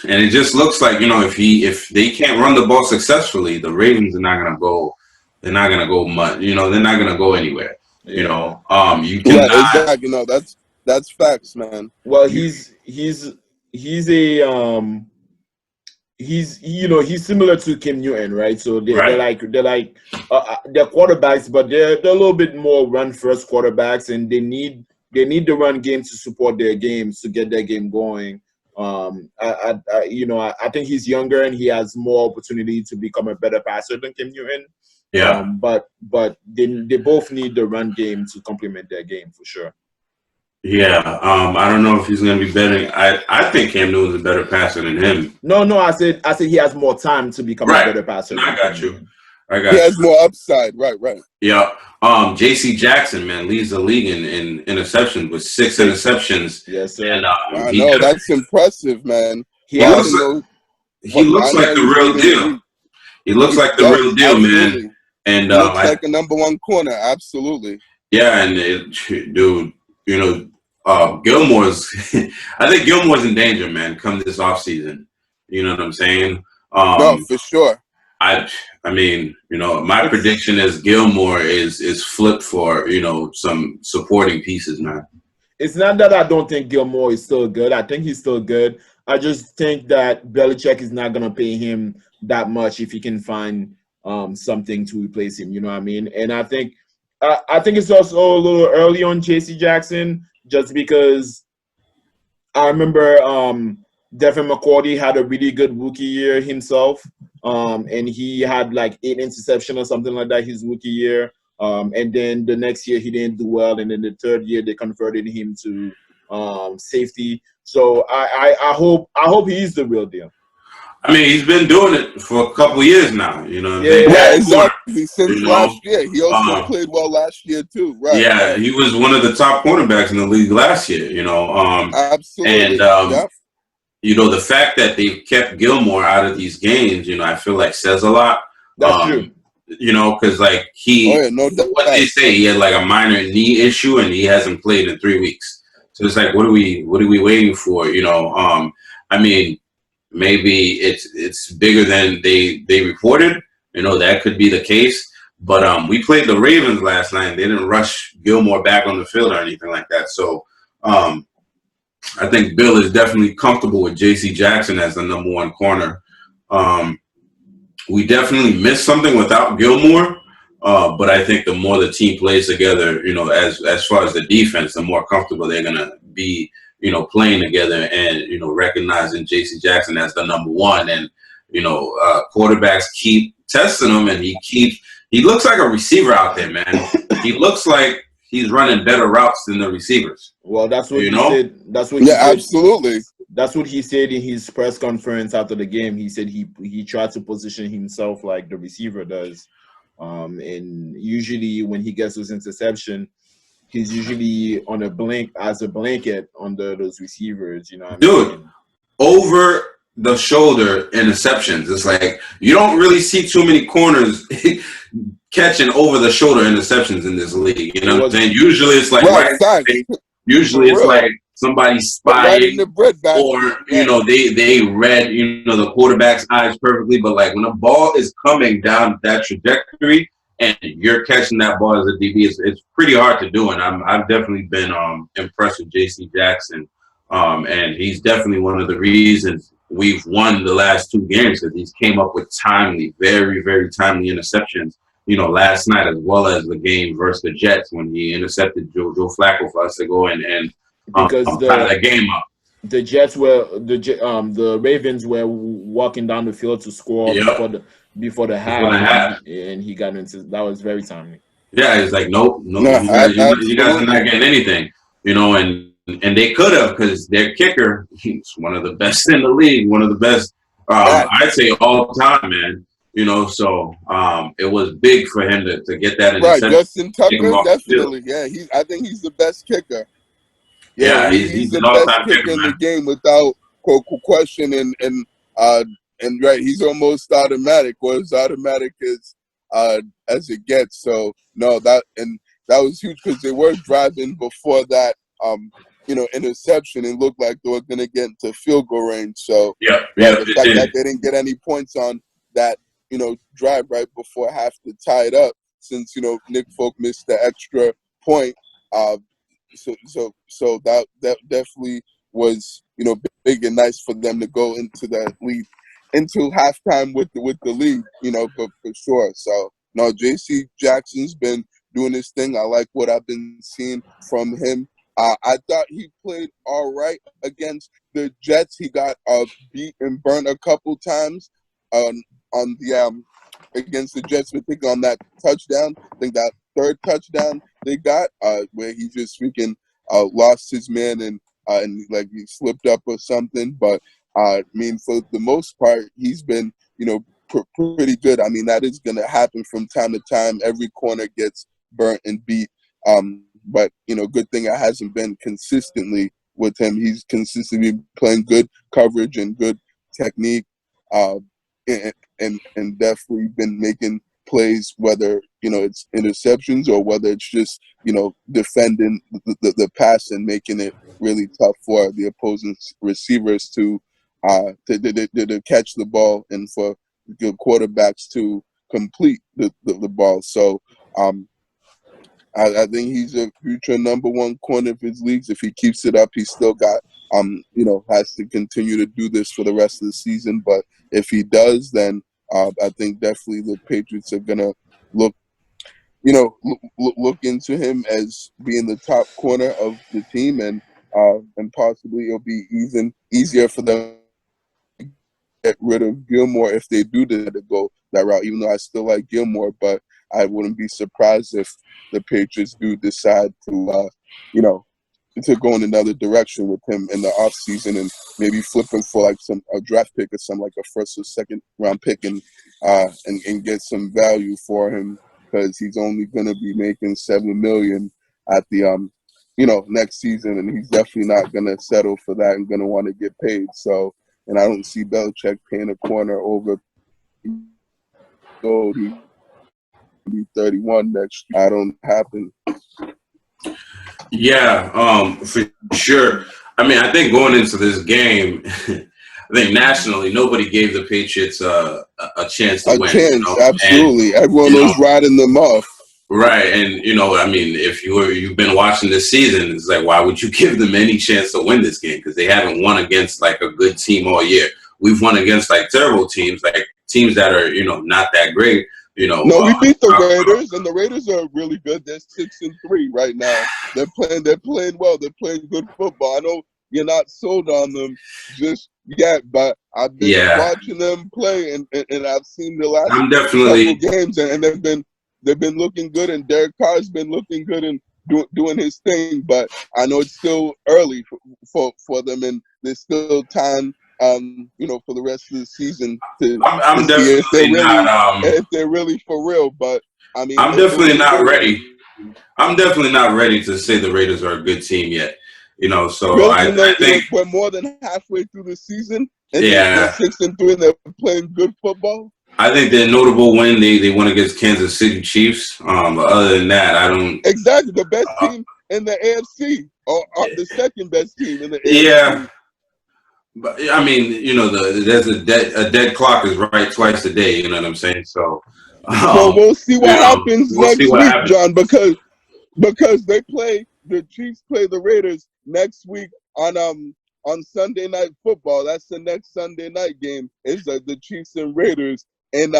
it just looks like, you know, if they can't run the ball successfully, the Ravens are not gonna go. They're not gonna go much. You know, they're not gonna go anywhere. You know, you cannot. Yeah, exactly. No, that's facts, man. Well, he's similar to Cam Newton, right? So they're like they're quarterbacks, but they're a little bit more run first quarterbacks, and they need the run game to support their games, to get their game going. I think he's younger and he has more opportunity to become a better passer than Cam Newton. Yeah. But they both need the run game to complement their game for sure. Yeah, I don't know if he's going to be better. I think Cam Newton's a better passer than him. No, I said he has more time to become a better passer. I got you. He has more upside. Right. Yeah. J.C. Jackson, man, leads the league in interceptions with 6 interceptions. Yes, sir. And I know that's impressive, man. He looks like the real deal. He looks like the real deal, absolutely. Man. And he looks like a number one corner, absolutely. Yeah, and dude, you know, Gilmore's. I think Gilmore's in danger, man. Come this offseason, you know what I'm saying? No, for sure. I mean, you know, my prediction is Gilmore is flipped for, you know, some supporting pieces, man. It's not that I don't think Gilmore is still good. I think he's still good. I just think that Belichik is not gonna pay him that much if he can find something to replace him. You know what I mean? And I think it's also a little early on J.C. Jackson, just because I remember Devin McCourty had a really good rookie year himself, and he had like 8 interceptions or something like that his rookie year. And then the next year he didn't do well, and then the third year they converted him to safety. So I hope he's the real deal. I mean, he's been doing it for a couple years now, you know. Yeah, exactly. Since last year, he also played well last year too, right? Yeah, he was one of the top cornerbacks in the league last year, you know. Absolutely. And you know, the fact that they kept Gilmore out of these games, you know, I feel like says a lot. That's true. You know, because like what they say, he had like a minor knee issue and he hasn't played in 3 weeks. So it's like, what are we waiting for? You know, I mean, maybe it's bigger than they reported. You know, that could be the case. But we played the Ravens last night and they didn't rush Gilmore back on the field or anything like that. So I think Bill is definitely comfortable with J.C. Jackson as the number one corner. We definitely missed something without Gilmore, but I think the more the team plays together, you know, as far as the defense, the more comfortable they're gonna be, you know, playing together and, you know, recognizing J.C. Jackson as the number one. And, you know, quarterbacks keep testing him, and he looks like a receiver out there, man. He looks like he's running better routes than the receivers. Well, that's what he said. That's what he said. Absolutely. That's what he said in his press conference after the game. He said he tried to position himself like the receiver does. And usually when he gets those interceptions, he's usually on as a blanket under those receivers, you know what I mean? Dude, over the shoulder interceptions. It's like you don't really see too many corners catching over the shoulder interceptions in this league. You know what I'm saying? Usually it's like usually it's like somebody spying or you know they read, you know, the quarterback's eyes perfectly, but like when a ball is coming down that trajectory and you're catching that ball as a DB, it's pretty hard to do. And I've definitely been impressed with J.C. Jackson, and he's definitely one of the reasons we've won the last 2 games, because he's came up with timely, very, very timely interceptions. You know, last night as well as the game versus the Jets when he intercepted Joe Flacco for us to go and because tie the game up. the the Ravens were walking down the field to score Yep. before the Before half, the half. and he got into that. Was very timely. Yeah, it's like nope, No, you guys are not absolutely. getting anything, and they could have because their kicker, he's one of the best in the league, one of the best, Right, I'd say all time, man. So it was big for him to get that right. interception, Justin take him Tucker, off the field. definitely. Yeah, I think he's the best kicker. Yeah, Yeah, he's he's the an best all-time kicker kicker, in the man. game without question. Uh and right, he's almost automatic, or as automatic as it gets. So no, that was huge because they were driving before that interception and looked like they were gonna get into field goal range. So Yep, yeah, yep, the it fact that did. they didn't get any points on that drive right before half to tie it up, since Nick Folk missed the extra point. Uh, so that definitely was big and nice for them to go into that lead, into halftime with the lead, for sure. So no, JC Jackson's been doing his thing. I like what I've been seeing from him. I thought he played all right against the Jets. He got beat and burnt a couple times on the against the Jets. I think on that touchdown, I think that third touchdown they got, where he just freaking lost his man and like he slipped up or something. But I mean, for the most part, he's been pretty good. I mean, that is going to happen from time to time. Every corner gets burnt and beat. But good thing it hasn't been consistently with him. He's consistently playing good coverage and good technique, and definitely been making plays, whether it's interceptions or whether it's just defending the pass and making it really tough for the opposing receivers to catch the ball and for the quarterbacks to complete the ball. So I think he's a future number one corner of his leagues. If he keeps it up, he's still got has to continue to do this for the rest of the season. But if he does, then I think definitely the Patriots are gonna look into him as being the top corner of the team, and possibly it'll be even easier for them to get rid of Gilmore if they do decide to go that route. Even though I still like Gilmore, but I wouldn't be surprised if the Patriots do decide to to go in another direction with him in the offseason and maybe flip him for like a draft pick or something, like a first or second round pick, and get some value for him, because he's only going to be making $7 million at the next season, and he's definitely not going to settle for that and going to want to get paid. So, and I don't see Belichcik paying a corner over gold. He'll be 31 next year. I don't happen. Yeah, for sure. I mean, I think going into this game, I think nationally nobody gave the Patriots a chance to win. Absolutely. And, everyone was riding them off. Right, and I mean, if you've been watching this season, it's like, why would you give them any chance to win this game? Because they haven't won against like a good team all year. We've won against like terrible teams, like teams that are not that great. No, we beat the Raiders, and the Raiders are really good. They're 6-3 right now. They're playing well. They're playing good football. I know you're not sold on them just yet, but I've been watching them play, and I've seen the last couple games, and they've been looking good, and Derek Carr's been looking good and doing his thing. But I know it's still early for them, and there's still time. For the rest of the season to see if they're really for real. But I mean, I'm definitely not ready. I'm definitely not ready to say the Raiders are a good team yet. So really? I think we're more than halfway through the season, and they're 6-3, and they're playing good football. I think their notable win, they won against Kansas City Chiefs. But other than that, I don't exactly the best team in the AFC, or the second best team in the AFC. Yeah. But I mean, there's a dead clock is right twice a day. You know what I'm saying? So, we'll see what happens next week, John, because the Chiefs play the Raiders next week on Sunday Night Football. That's the next Sunday night game. It's the Chiefs and Raiders in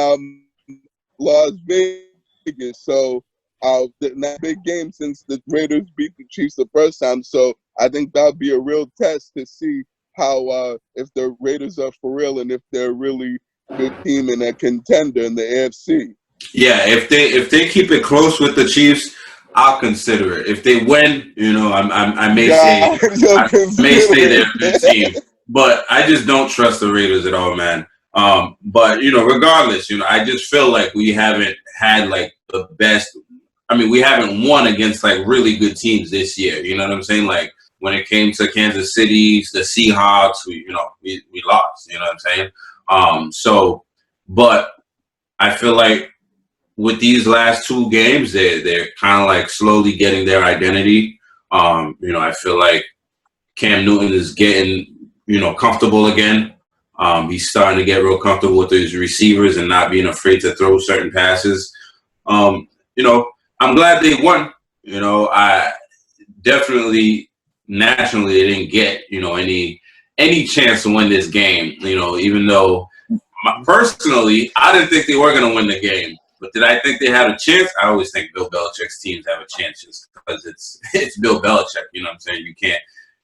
Las Vegas. So that big game since the Raiders beat the Chiefs the first time. So I think that'll be a real test to see how if the Raiders are for real and if they're really good team and a contender in the AFC. Yeah, if they keep it close with the Chiefs, I'll consider it. If they win, I may say they're a good team, but I just don't trust the Raiders at all, man. But regardless, I just feel like we haven't had like the best. I mean, we haven't won against like really good teams this year. You know what I'm saying? Like when it came to Kansas City, the Seahawks, we lost. You know what I'm saying? But I feel like with these last two games, they're kind of like slowly getting their identity. I feel like Cam Newton is getting comfortable again. He's starting to get real comfortable with his receivers and not being afraid to throw certain passes. I'm glad they won. I definitely nationally they didn't get any chance to win this game. Even though personally I didn't think they were going to win the game. But did I think they had a chance? I always think Bill Belichick's teams have a chance just because it's Bill Belichick. You know what I'm saying?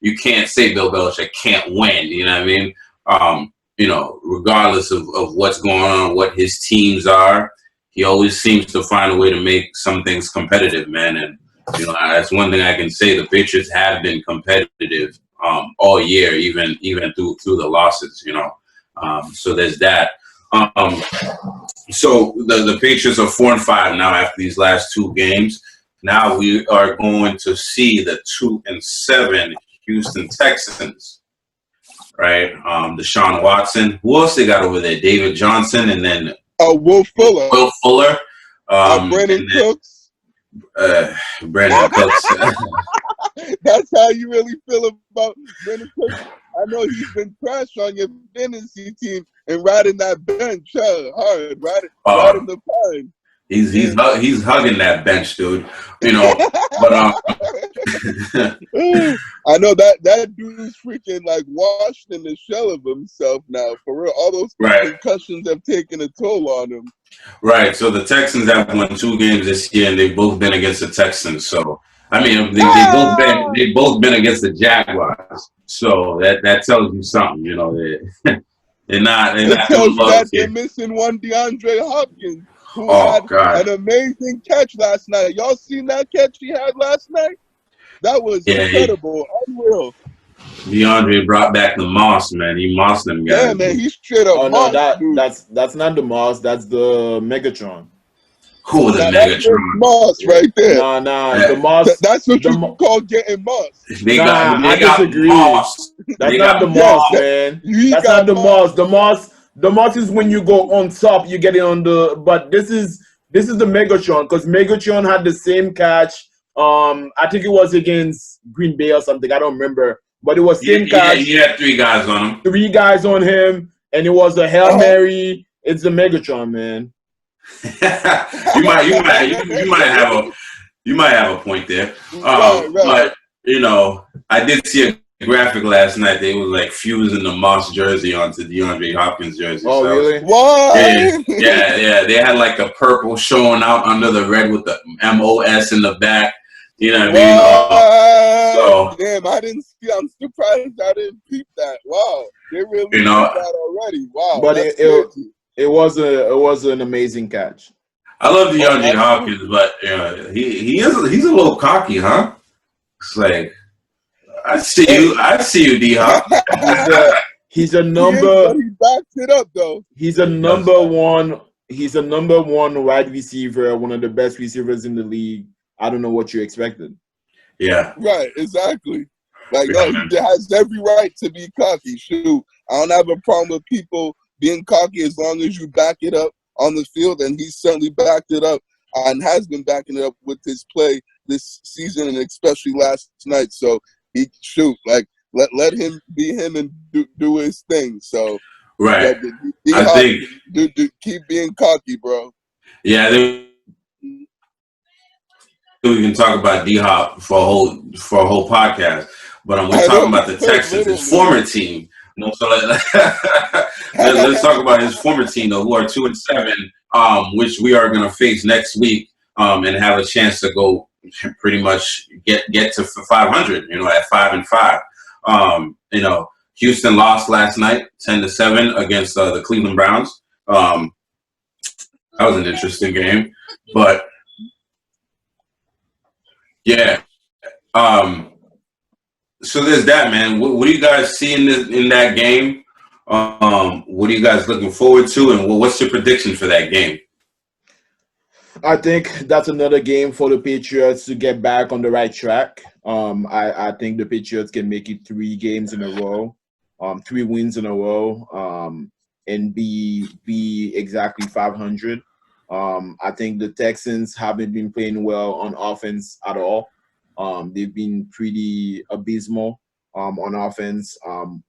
You can't say Bill Belichick can't win. You know what I mean? Regardless of what's going on, what his teams are, he always seems to find a way to make some things competitive, man. And that's one thing I can say. The Patriots have been competitive all year, even through the losses. So there's that. So the Patriots are 4-5 now after these last two games. Now we are going to see the 2-7 Houston Texans, right? Deshaun Watson. Who else they got over there? David Johnson, and then Will Fuller. Brandon Cooks. Brandon Cooks. That's how you really feel about Brandon Cooks. I know he's been crashed on your fantasy team and riding that bench hard, riding the pine. He's hugging that bench, dude. But I know that dude's freaking like washed in the shell of himself now. For real, all those concussions have taken a toll on him. Right. So the Texans have won 2 games this year, and they've both been against the Texans. So I mean, they've both been against the Jaguars. So that tells you something. They're not. It tells you that they're missing one DeAndre Hopkins, who had an amazing catch last night. Y'all seen that catch he had last night? That was incredible, unreal. DeAndre brought back the moss, man. He mossed them guys. Yeah, man, he's straight up. Oh no, that's not the moss. That's the Megatron. Who the Megatron? Moss right there. Nah, the moss. That's what you call getting moss. I disagree. Moss. That's not the moss, man. That's not the moss. The moss is when you go on top, you get it on the. But this is the Megatron, because Megatron had the same catch. I think it was against Green Bay or something. I don't remember, but it was same catch. He had 3 guys on him. 3 guys on him, and it was a Hail Mary. It's the Megatron, man. you might have a point there. But I did see a graphic last night. They were like fusing the Moss jersey onto DeAndre Hopkins jersey. Oh, so, really? What? Yeah. They had like a purple showing out under the red with the MOS in the back. You know what I mean? Damn, I didn't see. I'm surprised I didn't peep that. Wow, they really did that already. Wow, but it was an amazing catch. I love DeAndre Hopkins, but he's a little cocky, huh? It's like I see you, D Hop. He's a number. He backs it up though. He's a number one. He's a number 1 wide receiver, one of the best receivers in the league. I don't know what you expected. Yeah. Right. Exactly. Like he has every right to be cocky. Shoot, I don't have a problem with people being cocky as long as you back it up on the field, and he certainly backed it up and has been backing it up with his play this season and especially last night. So let him be him and do his thing. So right, I think keep being cocky, bro. Yeah, we can talk about D Hop for a whole podcast, but we're talking about the Texans, his former team. So let's talk about his former team, though, who are 2-7, which we are going to face next week, and have a chance to go pretty much get to 500. At 5-5. Houston lost last night, 10-7 against the Cleveland Browns. That was an interesting game, but yeah. So there's that, man. What do you guys see in that game? What are you guys looking forward to, and what's your prediction for that game? I think that's another game for the Patriots to get back on the right track. I think the Patriots can make it 3 games in a row, 3 wins in a row, and be exactly 500. I think the Texans haven't been playing well on offense at all. They've been pretty abysmal on offense,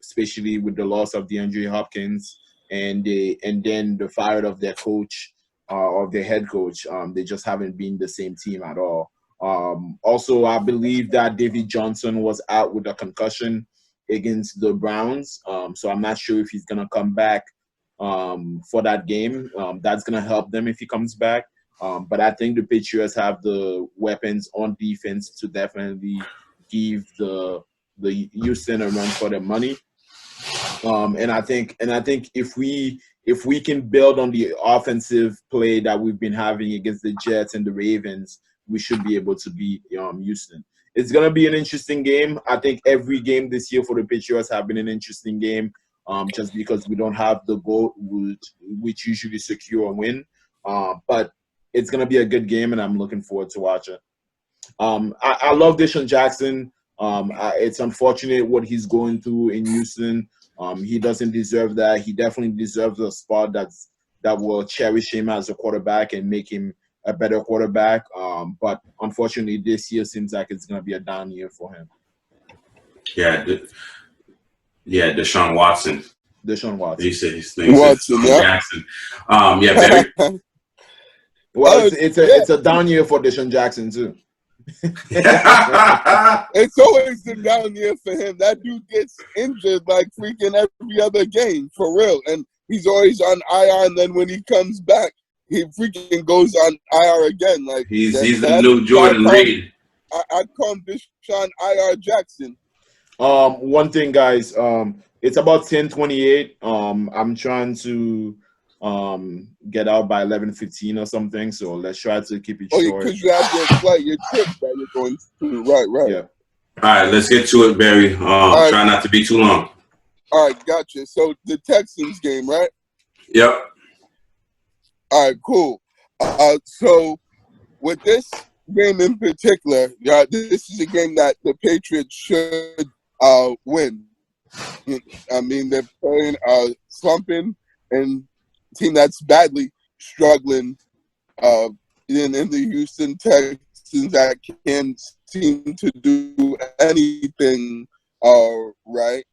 especially with the loss of DeAndre Hopkins and then the fire of their coach. Of their head coach. They just haven't been the same team at all. Also, I believe that David Johnson was out with a concussion against the Browns. So I'm not sure if he's going to come back for that game. That's going to help them if he comes back. But I think the Patriots have the weapons on defense to definitely give the Houston a run for their money. And I think if we can build on the offensive play that we've been having against the Jets and the Ravens, we should be able to beat Houston. It's going to be an interesting game. I think every game this year for the Patriots have been an interesting game just because we don't have the goal which usually secure a win. But it's going to be a good game, and I'm looking forward to watching. I love Deshaun Jackson. It's unfortunate what he's going through in Houston. He doesn't deserve that. He definitely deserves a spot that will cherish him as a quarterback and make him a better quarterback. But unfortunately, this year seems like it's going to be a down year for him. Deshaun Watson. Deshaun Watson. He said his name Watson, yeah. Jackson. Barry. Well, it's a down year for Deshaun Jackson too. It's always a down year for him. That dude gets injured like freaking every other game, for real. And he's always on IR, and then when he comes back, he freaking goes on IR again. Like he's the new Jordan Reed. I call him Deshaun IR Jackson. One thing, guys, it's about 10:28. I'm trying to get out by 11:15 or something. So let's try to keep it short. Because you have your flight, your trip that you're going to. Right. Yeah. All right, let's get to it, Barry. Right. Try not to be too long. All right, gotcha. So the Texans game, right? Yep. All right, cool. So with this game in particular, this is a game that the Patriots should win. I mean, they're playing slumping and team that's badly struggling in the Houston Texans that can't seem to do anything right.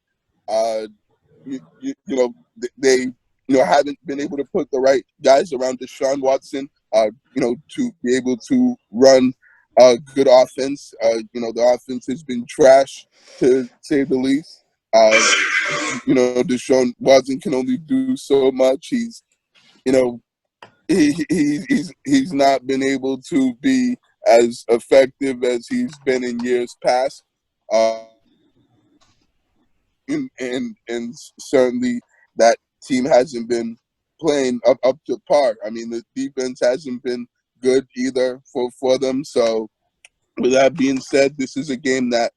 They haven't been able to put the right guys around Deshaun Watson to be able to run a good offense. The offense has been trash to say the least. Deshaun Watson can only do so much. He's not been able to be as effective as he's been in years past. And certainly that team hasn't been playing up to par. I mean, the defense hasn't been good either for them. So with that being said, this is a game that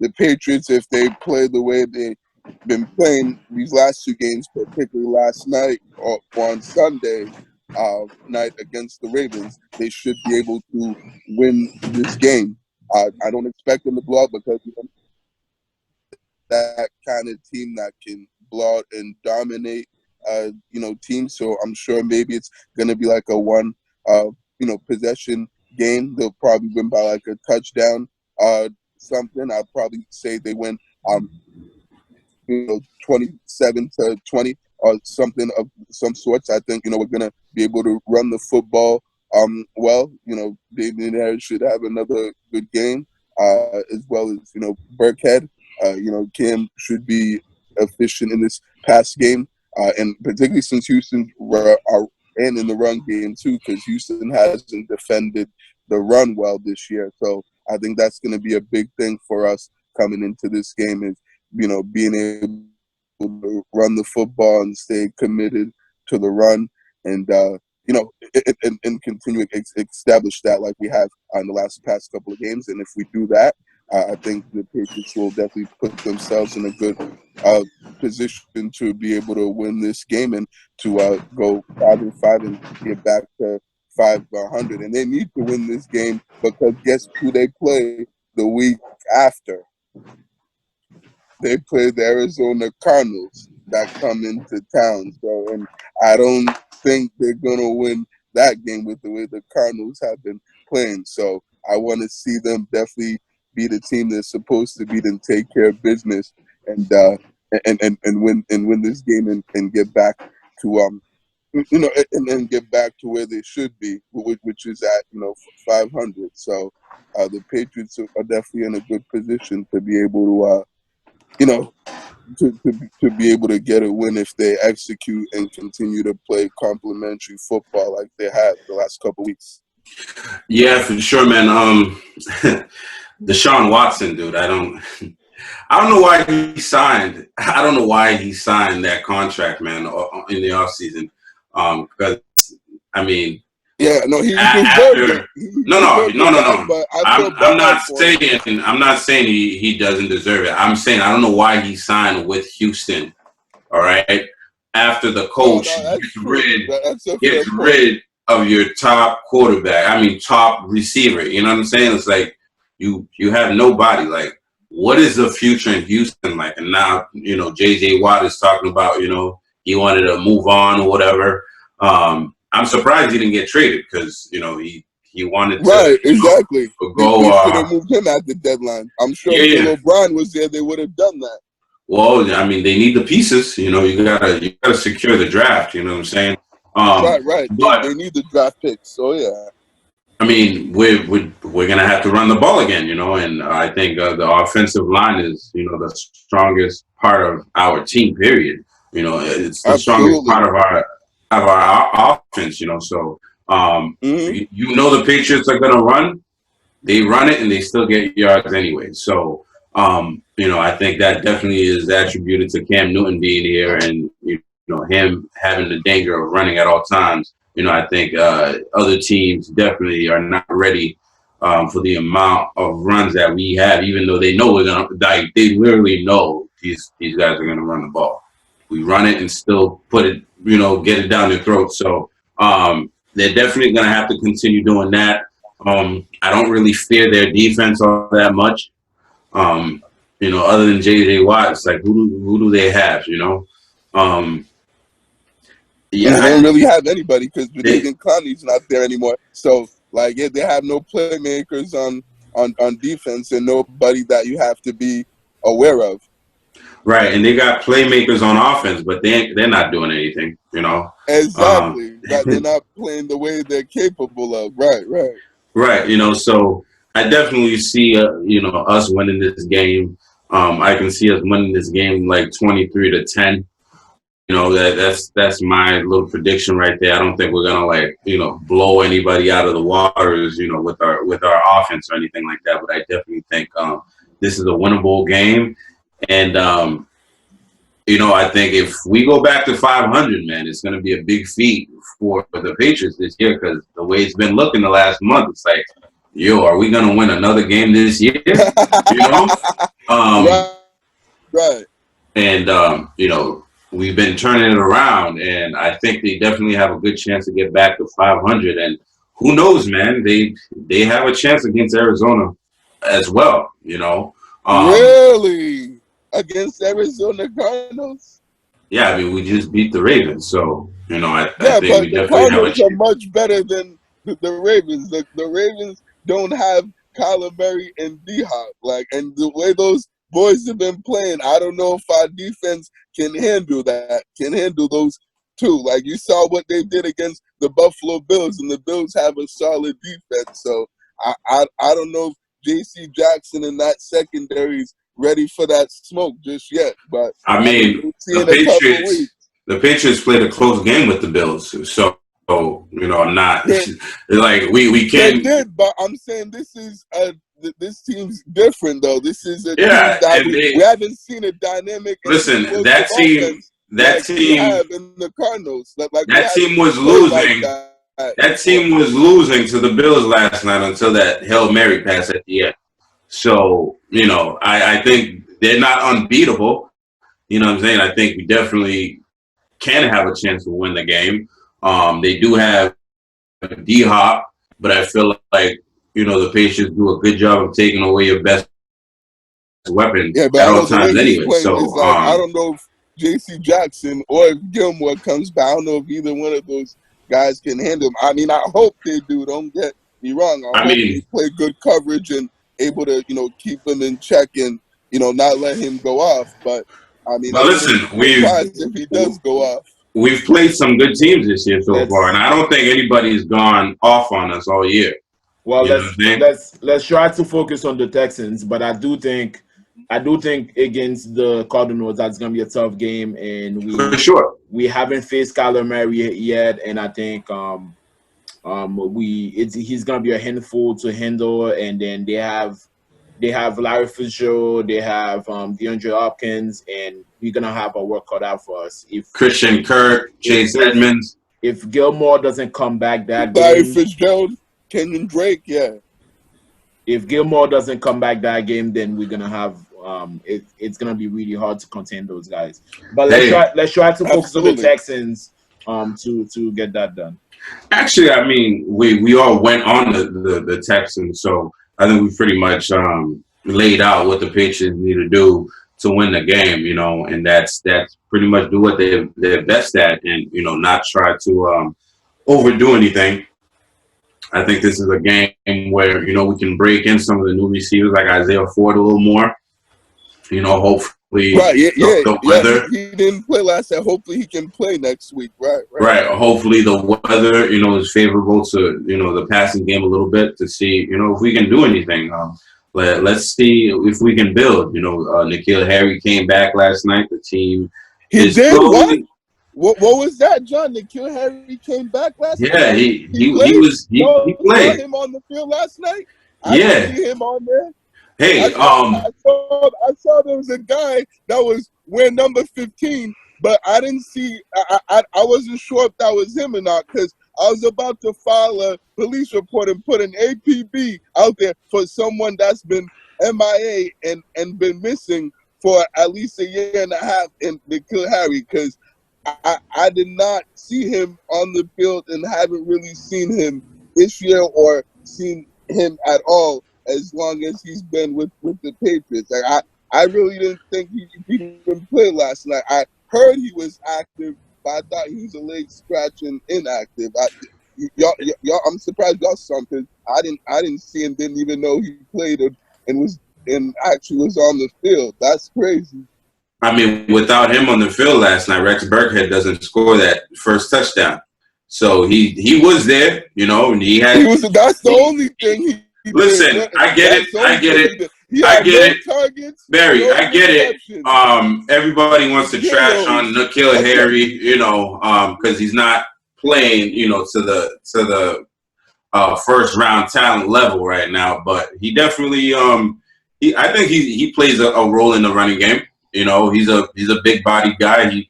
the Patriots, if they play the way they've been playing these last 2 games, particularly last night or on Sunday night against the Ravens, they should be able to win this game. I don't expect them to blow out because that kind of team that can blow out and dominate, teams. So I'm sure maybe it's going to be like a one, possession game. They'll probably win by like a touchdown, something. I'd probably say they win, 27-20 or something of some sorts. I think, we're going to be able to run the football well. David Harris should have another good game, as well as, Burkhead. Cam should be efficient in this pass game, and particularly since Houston are in the run game too, because Houston hasn't defended the run well this year. So I think that's going to be a big thing for us coming into this game is, being able to run the football and stay committed to the run and, and continue to establish that like we have on the past couple of games. And if we do that, I think the Patriots will definitely put themselves in a good position to be able to win this game and to go 5-5 and get back to 500. And they need to win this game because guess who they play the week after? They play the Arizona Cardinals that come into town. So, and I don't think they're going to win that game with the way the Cardinals have been playing. So I want to see them definitely be the team they're supposed to be and take care of business and win this game and get back to and get back to where they should be, which is at 500. So the Patriots are definitely in a good position to be able to be able to get a win if they execute and continue to play complimentary football like they have the last couple weeks. Yeah, for sure, man. Deshaun Watson, dude. I don't know why he signed. I don't know why he signed that contract, man, in the offseason. Because I mean, yeah, no, he after, no. But I'm not saying he doesn't deserve it. I'm saying I don't know why he signed with Houston. All right, after the coach gets rid of your top quarterback. I mean, top receiver. You know what I'm saying? It's like you have nobody. Like, what is the future in Houston like? And now J.J. Watt is talking about he wanted to move on or whatever. I'm surprised he didn't get traded because he wanted to right exactly go. They should have moved him at the deadline. I'm sure if LeBron was there, they would have done that. Well, I mean, they need the pieces. You gotta secure the draft. You know what I'm saying? Right. But they need the draft picks. So yeah. I mean, we're gonna have to run the ball again, and I think the offensive line is the strongest part of our team. Period. It's the strongest part of our offense. So the Patriots are gonna run. They run it and they still get yards anyway. So I think that definitely is attributed to Cam Newton being here and him having the danger of running at all times. I think other teams definitely are not ready for the amount of runs that we have, even though they know we're gonna die. They literally know these guys are gonna run the ball. We run it and still put it, get it down their throat. So they're definitely gonna have to continue doing that. I don't really fear their defense all that much. Other than J.J. Watt, it's like who do they have? Yeah, they don't really have anybody because Jaden Clowney's not there anymore. So, they have no playmakers on defense and nobody that you have to be aware of. Right, and they got playmakers on offense, but they're not doing anything. Exactly. They're not playing the way they're capable of. Right. Right. So I definitely see us winning this game. I can see us winning this game like 23-10. That's my little prediction right there. I don't think we're gonna blow anybody out of the waters, with our offense or anything like that. But I definitely think this is a winnable game, and I think if we go back to 500, man, it's gonna be a big feat for the Patriots this year because the way it's been looking the last month, it's like, are we gonna win another game this year? Right. And we've been turning it around, and I think they definitely have a good chance to get back to 500. And who knows, man? They have a chance against Arizona as well. Really? Against Arizona Cardinals? Yeah, I mean, we just beat the Ravens, so I think but we definitely the Cardinals have are much better than the Ravens. The Ravens don't have Kyler Murray and D-Hop, and the way those boys have been playing, I don't know if our defense can handle that, can handle those two. You saw what they did against the Buffalo Bills, and the Bills have a solid defense. So I don't know if J.C. Jackson and that secondary is ready for that smoke just yet. But I mean, the Patriots played a close game with the Bills. So I'm not like we They can. did, but I'm saying this team's different though. This is a team Yeah, that and we haven't seen a dynamic and listen. explosive That team, offense that like we team, have in the Cardinals. Like we that team haven't was played like losing. that That before. team was losing to the Bills last night until that Hail Mary pass at the end. So, I think they're not unbeatable. You know what I'm saying? I think we definitely can have a chance to win the game. They do have D-Hop, but I feel like, the Patriots do a good job of taking away your best weapon Yeah, but at I all know the way times he's anyway. playing So, is like I don't know if J.C. Jackson or if Gilmore comes back. I don't know if either one of those guys can handle him. I mean, I hope they do. Don't get me wrong. I hope they play good coverage and able to, keep him in check and, not let him go off. But I mean, I wouldn't listen, be surprised if he does go off. we've played some good teams this year so far, and I don't think anybody's gone off on us all year. Well, You know what I'm saying? let's try to focus on the Texans, but I do think against the Cardinals that's gonna be a tough game, and For sure. we haven't faced Kyler Murray yet, and I think he's gonna be a handful to handle, and then they have Larry Fitzgerald, they have DeAndre Hopkins, and we're gonna have a work cut out for us. If Christian Kirk, Chase Edmonds. If Gilmore doesn't come back that Larry game, Fitzgerald, Kenyon Drake, yeah. If Gilmore doesn't come back that game, then we're gonna have it's gonna be really hard to contain those guys. But let's try to focus on the Texans to get that done. Actually, I mean, we all went on the Texans, so I think we pretty much laid out what the Patriots need to do to win the game, and that's pretty much do what they're best at, and not try to overdo anything. I think this is a game where we can break in some of the new receivers like Isaiah Ford a little more. Hopefully, right, the weather. He didn't play last night. Hopefully, he can play next week. Right. Hopefully, the weather, is favorable to the passing game a little bit to see if we can do anything. Let's see if we can build. N'Keal Harry came back last night. The team did slowly, what was that, John? N'Keal Harry came back last night. Yeah, he played. Saw him on the field last night. I didn't see him on there. Hey, I saw there was a guy that was wearing number 15, but I didn't see. I wasn't sure if that was him or not because I was about to file a police report and put an APB out there for someone that's been MIA and been missing for at least a year and a half in N'Keal Harry because I did not see him on the field and haven't really seen him this year or seen him at all as long as he's been with the Patriots. Like I really didn't think he even played last night. I heard he was active, but I thought he was a leg scratching inactive. Y'all, I'm surprised y'all saw him because I didn't see him, didn't even know he played and actually was on the field. That's crazy. I mean, without him on the field last night, Rex Burkhead doesn't score that first touchdown. So he was there, and he had. That's the only thing he listen, did. I get it. Targets, Barry, I get it. Everybody wants to trash on N'Keal Harry, because he's not playing, to the first round talent level right now. But he definitely, I think he plays a role in the running game. He's a big body guy.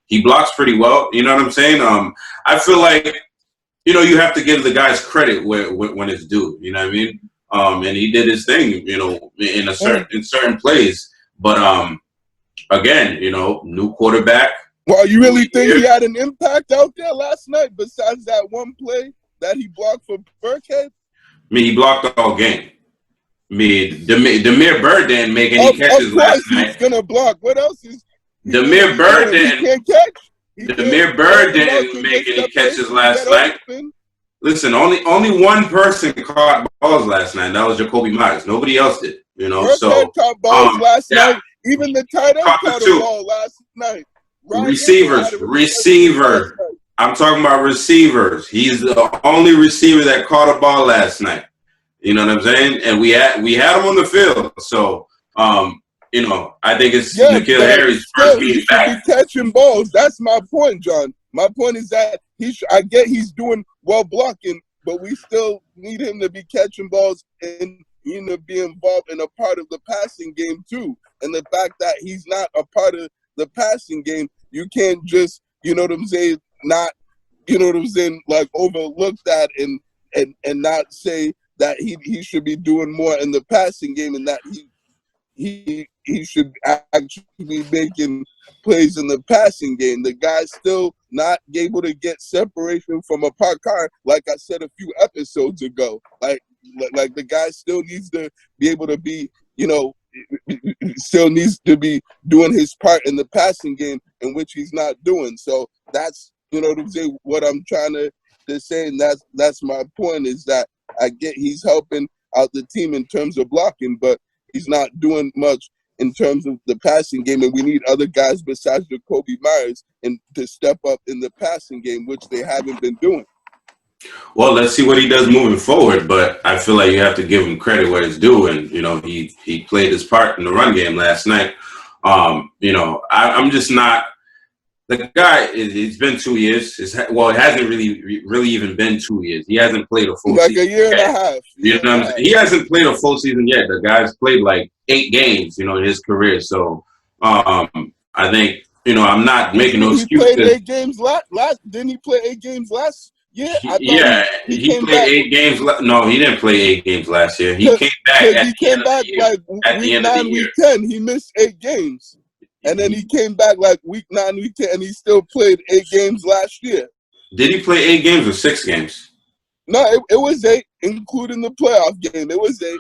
He blocks pretty well. You know what I'm saying? I feel like, you have to give the guys credit when it's due. You know what I mean? And he did his thing, in certain plays. But again, new quarterback. Well, you really think he had an impact out there last night besides that one play that he blocked for Burkhead? I mean, he blocked all game. I mean, Demir Bird didn't make any catches last night. He's gonna block. What else is Demir Bird didn't? He can't catch. Demir Bird didn't make any catches last night. Listen, only one person caught balls last night. And that was Jacoby Myers. Nobody else did. Burkhead caught balls last night. Even the tight end caught a ball last night. Receiver. I'm talking about receivers. He's the only receiver that caught a ball last night. You know what I'm saying? And we had him on the field. So, I think it's N'Keal Harry's first game back. Be catching balls. That's my point, John. My point is that I get he's doing well blocking, but we still need him to be catching balls and be involved in a part of the passing game too. And the fact that he's not a part of the passing game, you can't just, you know what I'm saying, not, you know what I'm saying, like overlook that and not say that he should be doing more in the passing game and that he should actually be making plays in the passing game. The guy's still not able to get separation from a parked car, like I said a few episodes ago. Like the guy still needs to be able to be, you know, still needs to be doing his part in the passing game, in which he's not doing. So that's, you know what I'm saying, what I'm trying to say, and that's my point, is that I get he's helping out the team in terms of blocking, but he's not doing much in terms of the passing game, and we need other guys besides Jacoby Myers and to step up in the passing game, which they haven't been doing. Well, let's see what he does moving forward, but I feel like you have to give him credit where it's due, and you know he played his part in the run game last night. You know, I'm just not the guy. It's been 2 years. It hasn't really even been 2 years. He hasn't played a full like season a year and yet. a half. You know what I'm saying? He hasn't played a full season yet. The guy's played like 8 games, you know, in his career. So I think, you know, I'm not making no excuses. He played 8 games last. Didn't he play 8 games last year? Yeah, he played 8 games. No, he didn't play 8 games last year. He came back at the end of the year. Like week 9, week 10. He missed 8 games. And then he came back like week 9, week 10, and he still played 8 games last year. Did he play 8 games or 6 games? No, it was 8, including the playoff game. It was 8.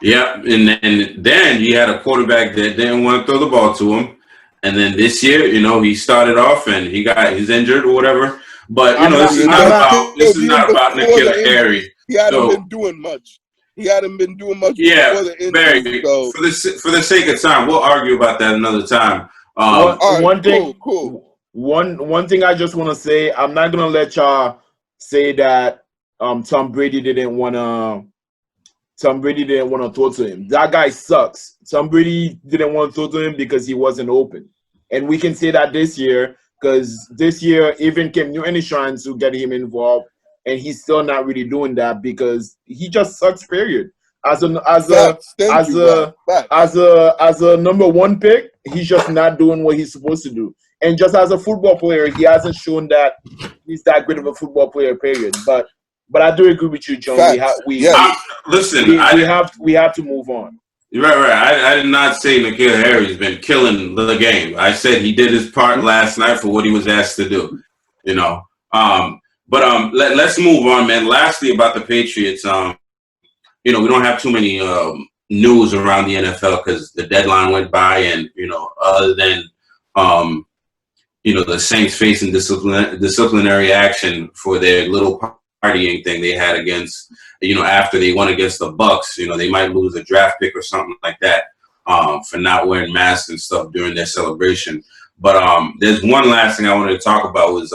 Yeah, and then he had a quarterback that didn't want to throw the ball to him. And then this year, you know, he started off and he's injured or whatever. But you know, this is not about N'Keal Harry. He hadn't been doing much. Yeah, before the injury, so. For the sake of time, we'll argue about that another time. One thing I just want to say, I'm not gonna let y'all say that Tom Brady didn't want to throw to him. That guy sucks. Tom Brady didn't want to throw to him because he wasn't open, and we can say that this year, because this year even Cam Newton is trying to get him involved. And he's still not really doing that because he just sucks. Period. As a number 1 pick, he's just not doing what he's supposed to do. And just as a football player, he hasn't shown that he's that great of a football player. Period. But I do agree with you, John. We have to move on. Right. I did not say N'Keal Harry's been killing the game. I said he did his part last night for what he was asked to do. You know. But let's move on, man. Lastly, about the Patriots, you know, we don't have too many news around the NFL because the deadline went by, and you know, other than you know, the Saints facing disciplinary action for their little partying thing they had against, you know, after they won against the Bucks. You know, they might lose a draft pick or something like that for not wearing masks and stuff during their celebration. But there's one last thing I wanted to talk about was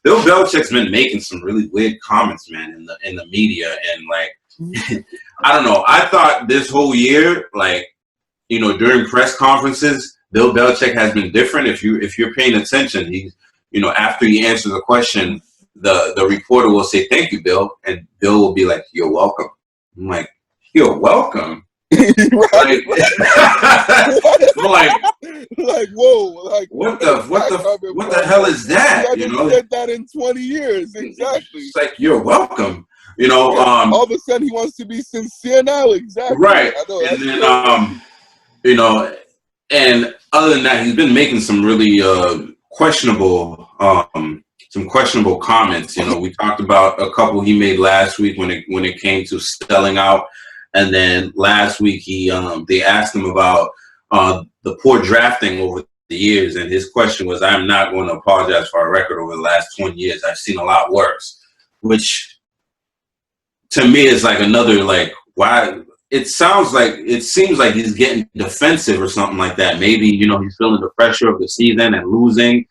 Bill Belichick's been making some really weird comments, man, in the media, and like I don't know. I thought this whole year, like, you know, during press conferences, Bill Belichick has been different. If you're paying attention, he's, you know, after he answers a question, the reporter will say, "Thank you, Bill," and Bill will be like, "You're welcome." I'm like, "You're welcome." Right. like whoa, like what the hell is that? You know, said that in 20 years, exactly. It's like, you're welcome. You know, all of a sudden he wants to be sincere now, exactly. Right. I know, and then you know, and other than that, he's been making some really questionable comments. You know, we talked about a couple he made last week when it came to selling out. And then last week they asked him about the poor drafting over the years, and his question was, "I'm not going to apologize for our record over the last 20 years. I've seen a lot worse," which to me is like another, like, why? It seems like he's getting defensive or something like that. Maybe, you know, he's feeling the pressure of the season and losing.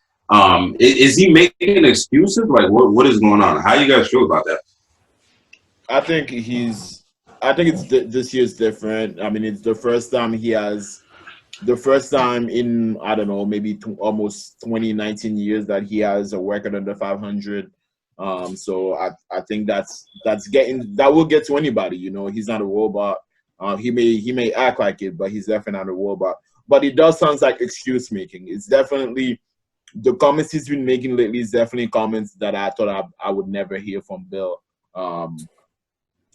Is he making excuses? Like, what is going on? How you guys feel about that? I think this year's different. I mean, it's the first time in, I don't know, maybe almost 20, 19 years that he has a record under 500. So I think that will get to anybody. You know, he's not a robot. He may act like it, but he's definitely not a robot. But it does sound like excuse making. It's definitely the comments he's been making lately is definitely comments that I thought I would never hear from Bill.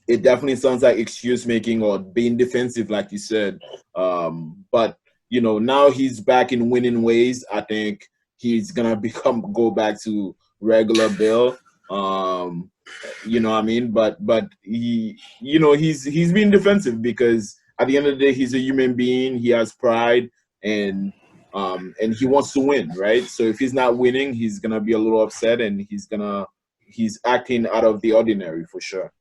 It definitely sounds like excuse making or being defensive, like you said. But you know, now he's back in winning ways. I think he's gonna go back to regular Bill. You know what I mean? But he, you know, he's being defensive because at the end of the day, he's a human being. He has pride and he wants to win, right? So if he's not winning, he's gonna be a little upset and he's acting out of the ordinary for sure.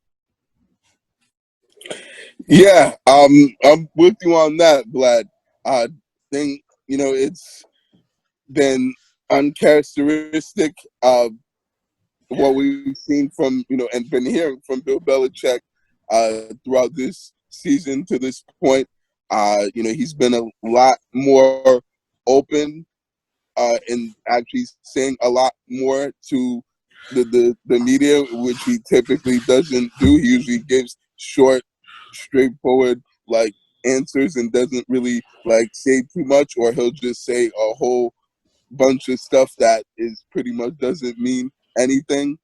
Yeah, I'm with you on that, Vlad. I think, you know, it's been uncharacteristic of what we've seen from, you know, and been hearing from Bill Belichick throughout this season to this point. You know, he's been a lot more open and actually saying a lot more to the media, which he typically doesn't do. He usually gives short, straightforward like answers and doesn't really like say too much, or he'll just say a whole bunch of stuff that is pretty much doesn't mean anything.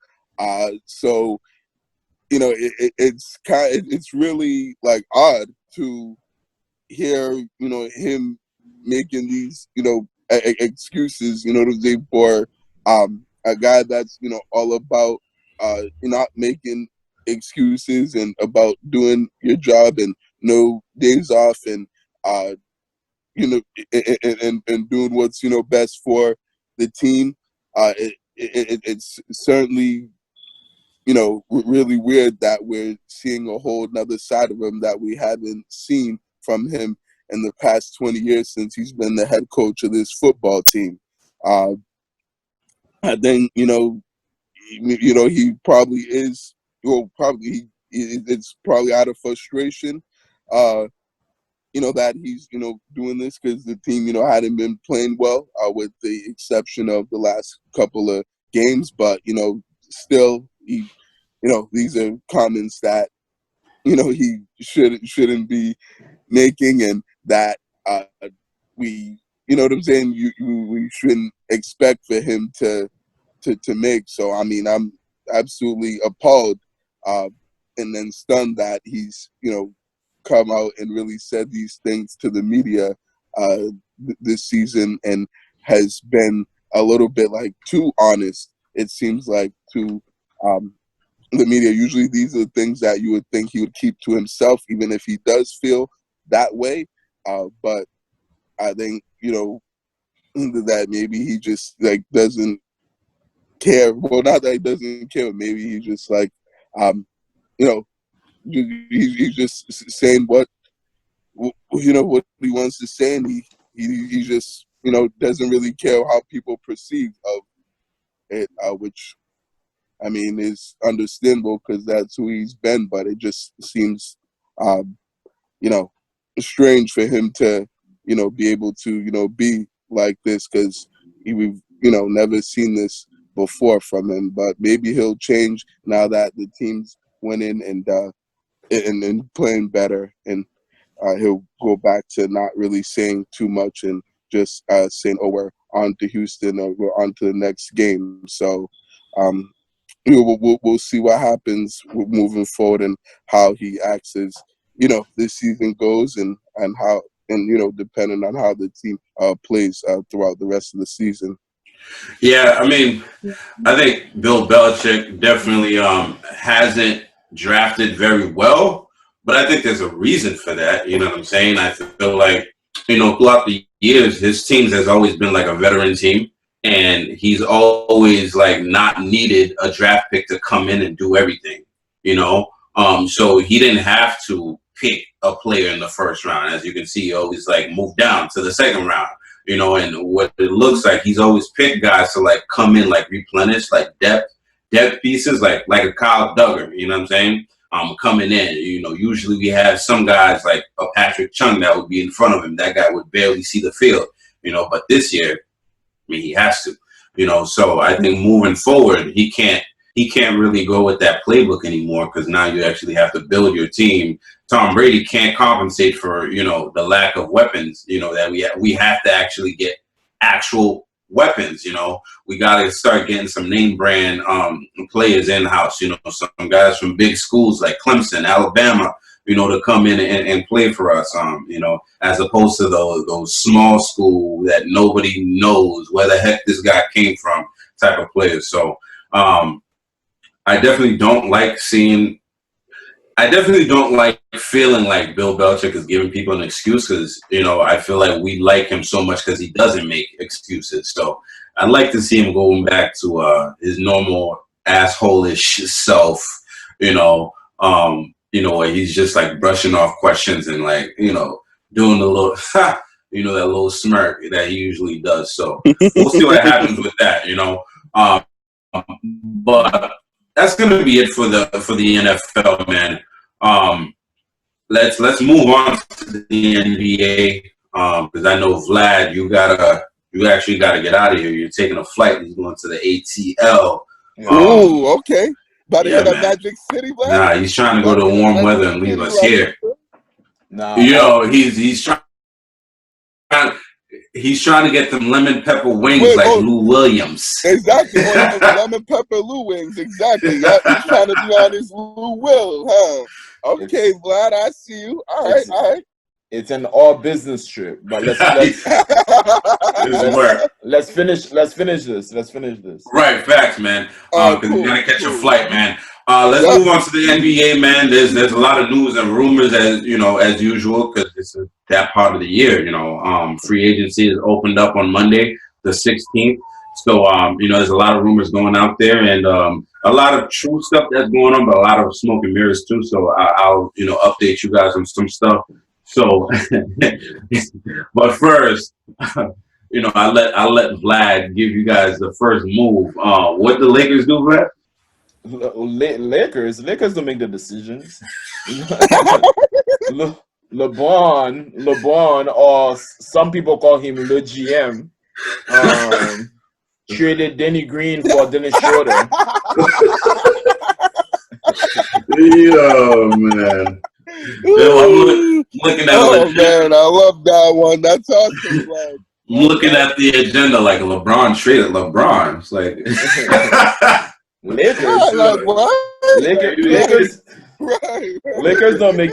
So you know, it's really like odd to hear, you know, him making these, you know, excuses, you know, for a guy that's, you know, all about not making excuses and about doing your job and no days off and you know, and doing what's, you know, best for the team. It's certainly, you know, really weird that we're seeing a whole nother side of him that we haven't seen from him in the past 20 years since he's been the head coach of this football team. I think, you know, he probably is, well, it's probably out of frustration, you know, that he's, you know, doing this because the team, you know, hadn't been playing well, with the exception of the last couple of games. But, you know, still, you know, these are comments that, you know, he shouldn't be making, and that we, you know what I'm saying, we shouldn't expect for him to make. So I mean, I'm absolutely appalled and then stunned that he's, you know, come out and really said these things to the media this season and has been a little bit like too honest, it seems like, to the media. Usually these are the things that you would think he would keep to himself, even if he does feel that way. But I think, you know, that maybe he just like doesn't care. Well, not that he doesn't care, maybe he just like, you know, he's just saying what, you know, what he wants to say, and he just, you know, doesn't really care how people perceive of it, which, I mean, is understandable because that's who he's been. But it just seems, you know, strange for him to, you know, be able to, you know, be like this, because we've, you know, never seen this before from him. But maybe he'll change now that the team's winning and playing better, and he'll go back to not really saying too much and just saying, "Oh, we're on to Houston, or we're on to the next game." So we'll see what happens moving forward and how he acts as, you know, this season goes, and how, and, you know, depending on how the team plays throughout the rest of the season. Yeah, I mean, I think Bill Belichick definitely hasn't drafted very well, but I think there's a reason for that. You know what I'm saying? I feel like, you know, throughout the years, his teams has always been like a veteran team, and he's always like not needed a draft pick to come in and do everything, you know? So he didn't have to pick a player in the first round. As you can see, he always like moved down to the second round. You know, and what it looks like, he's always picked guys to like come in, like replenish, like depth pieces, like a Kyle Duggar. You know what I'm saying? Coming in, you know, usually we have some guys like a Patrick Chung that would be in front of him. That guy would barely see the field. You know, but this year, I mean, he has to. You know, so I think moving forward, he can't he can't really go with that playbook anymore because now you actually have to build your team. Tom Brady can't compensate for, the lack of weapons, that we have to actually get actual weapons. We got to start getting some name brand players in-house, some guys from big schools like Clemson, Alabama, to come in and play for us, as opposed to those small school that nobody knows where the heck this guy came from type of players. So I definitely don't like feeling like Bill Belichick is giving people an excuse because, I feel like we like him so much because he doesn't make excuses. So I'd like to see him going back to his normal asshole-ish self, where he's just like brushing off questions and like, doing the little, that little smirk that he usually does. So we'll see what happens with that, but that's gonna be it for the NFL, man. Let's move on to the NBA because I know Vlad, you actually gotta get out of here. You're taking a flight. He's going to the ATL. Ooh, okay. About to Yeah, hit up man. Magic City, Vlad? Nah, he's trying to go to warm weather and leave us here. Nah, He's trying to get them lemon pepper wings Lou Williams. Exactly. Lemon pepper Lou wings. Exactly. Yep. He's trying to be on his Lou Will, huh? Okay, Vlad, I see you. All right. It's an all business trip, but let's finish this. Right, facts, man. Because you gotta catch a flight, man. Let's move on to the NBA, man. There's a lot of news and rumors as usual because it's that part of the year. Free agency is opened up on Monday, the 16th. So there's a lot of rumors going out there and a lot of true stuff that's going on, but a lot of smoke and mirrors too. So I'll update you guys on some stuff. So, but first, I'll let Vlad give you guys the first move. What the Lakers do, Vlad? Lakers don't make the decisions. LeBron, or some people call him Le GM, traded Denny Green for Dennis Schroeder. Yo, man. I'm looking at man, I love that one. That's awesome, Vlad. I'm looking at the agenda like LeBron traded LeBron. It's like Lakers. Like what? Lakers don't make.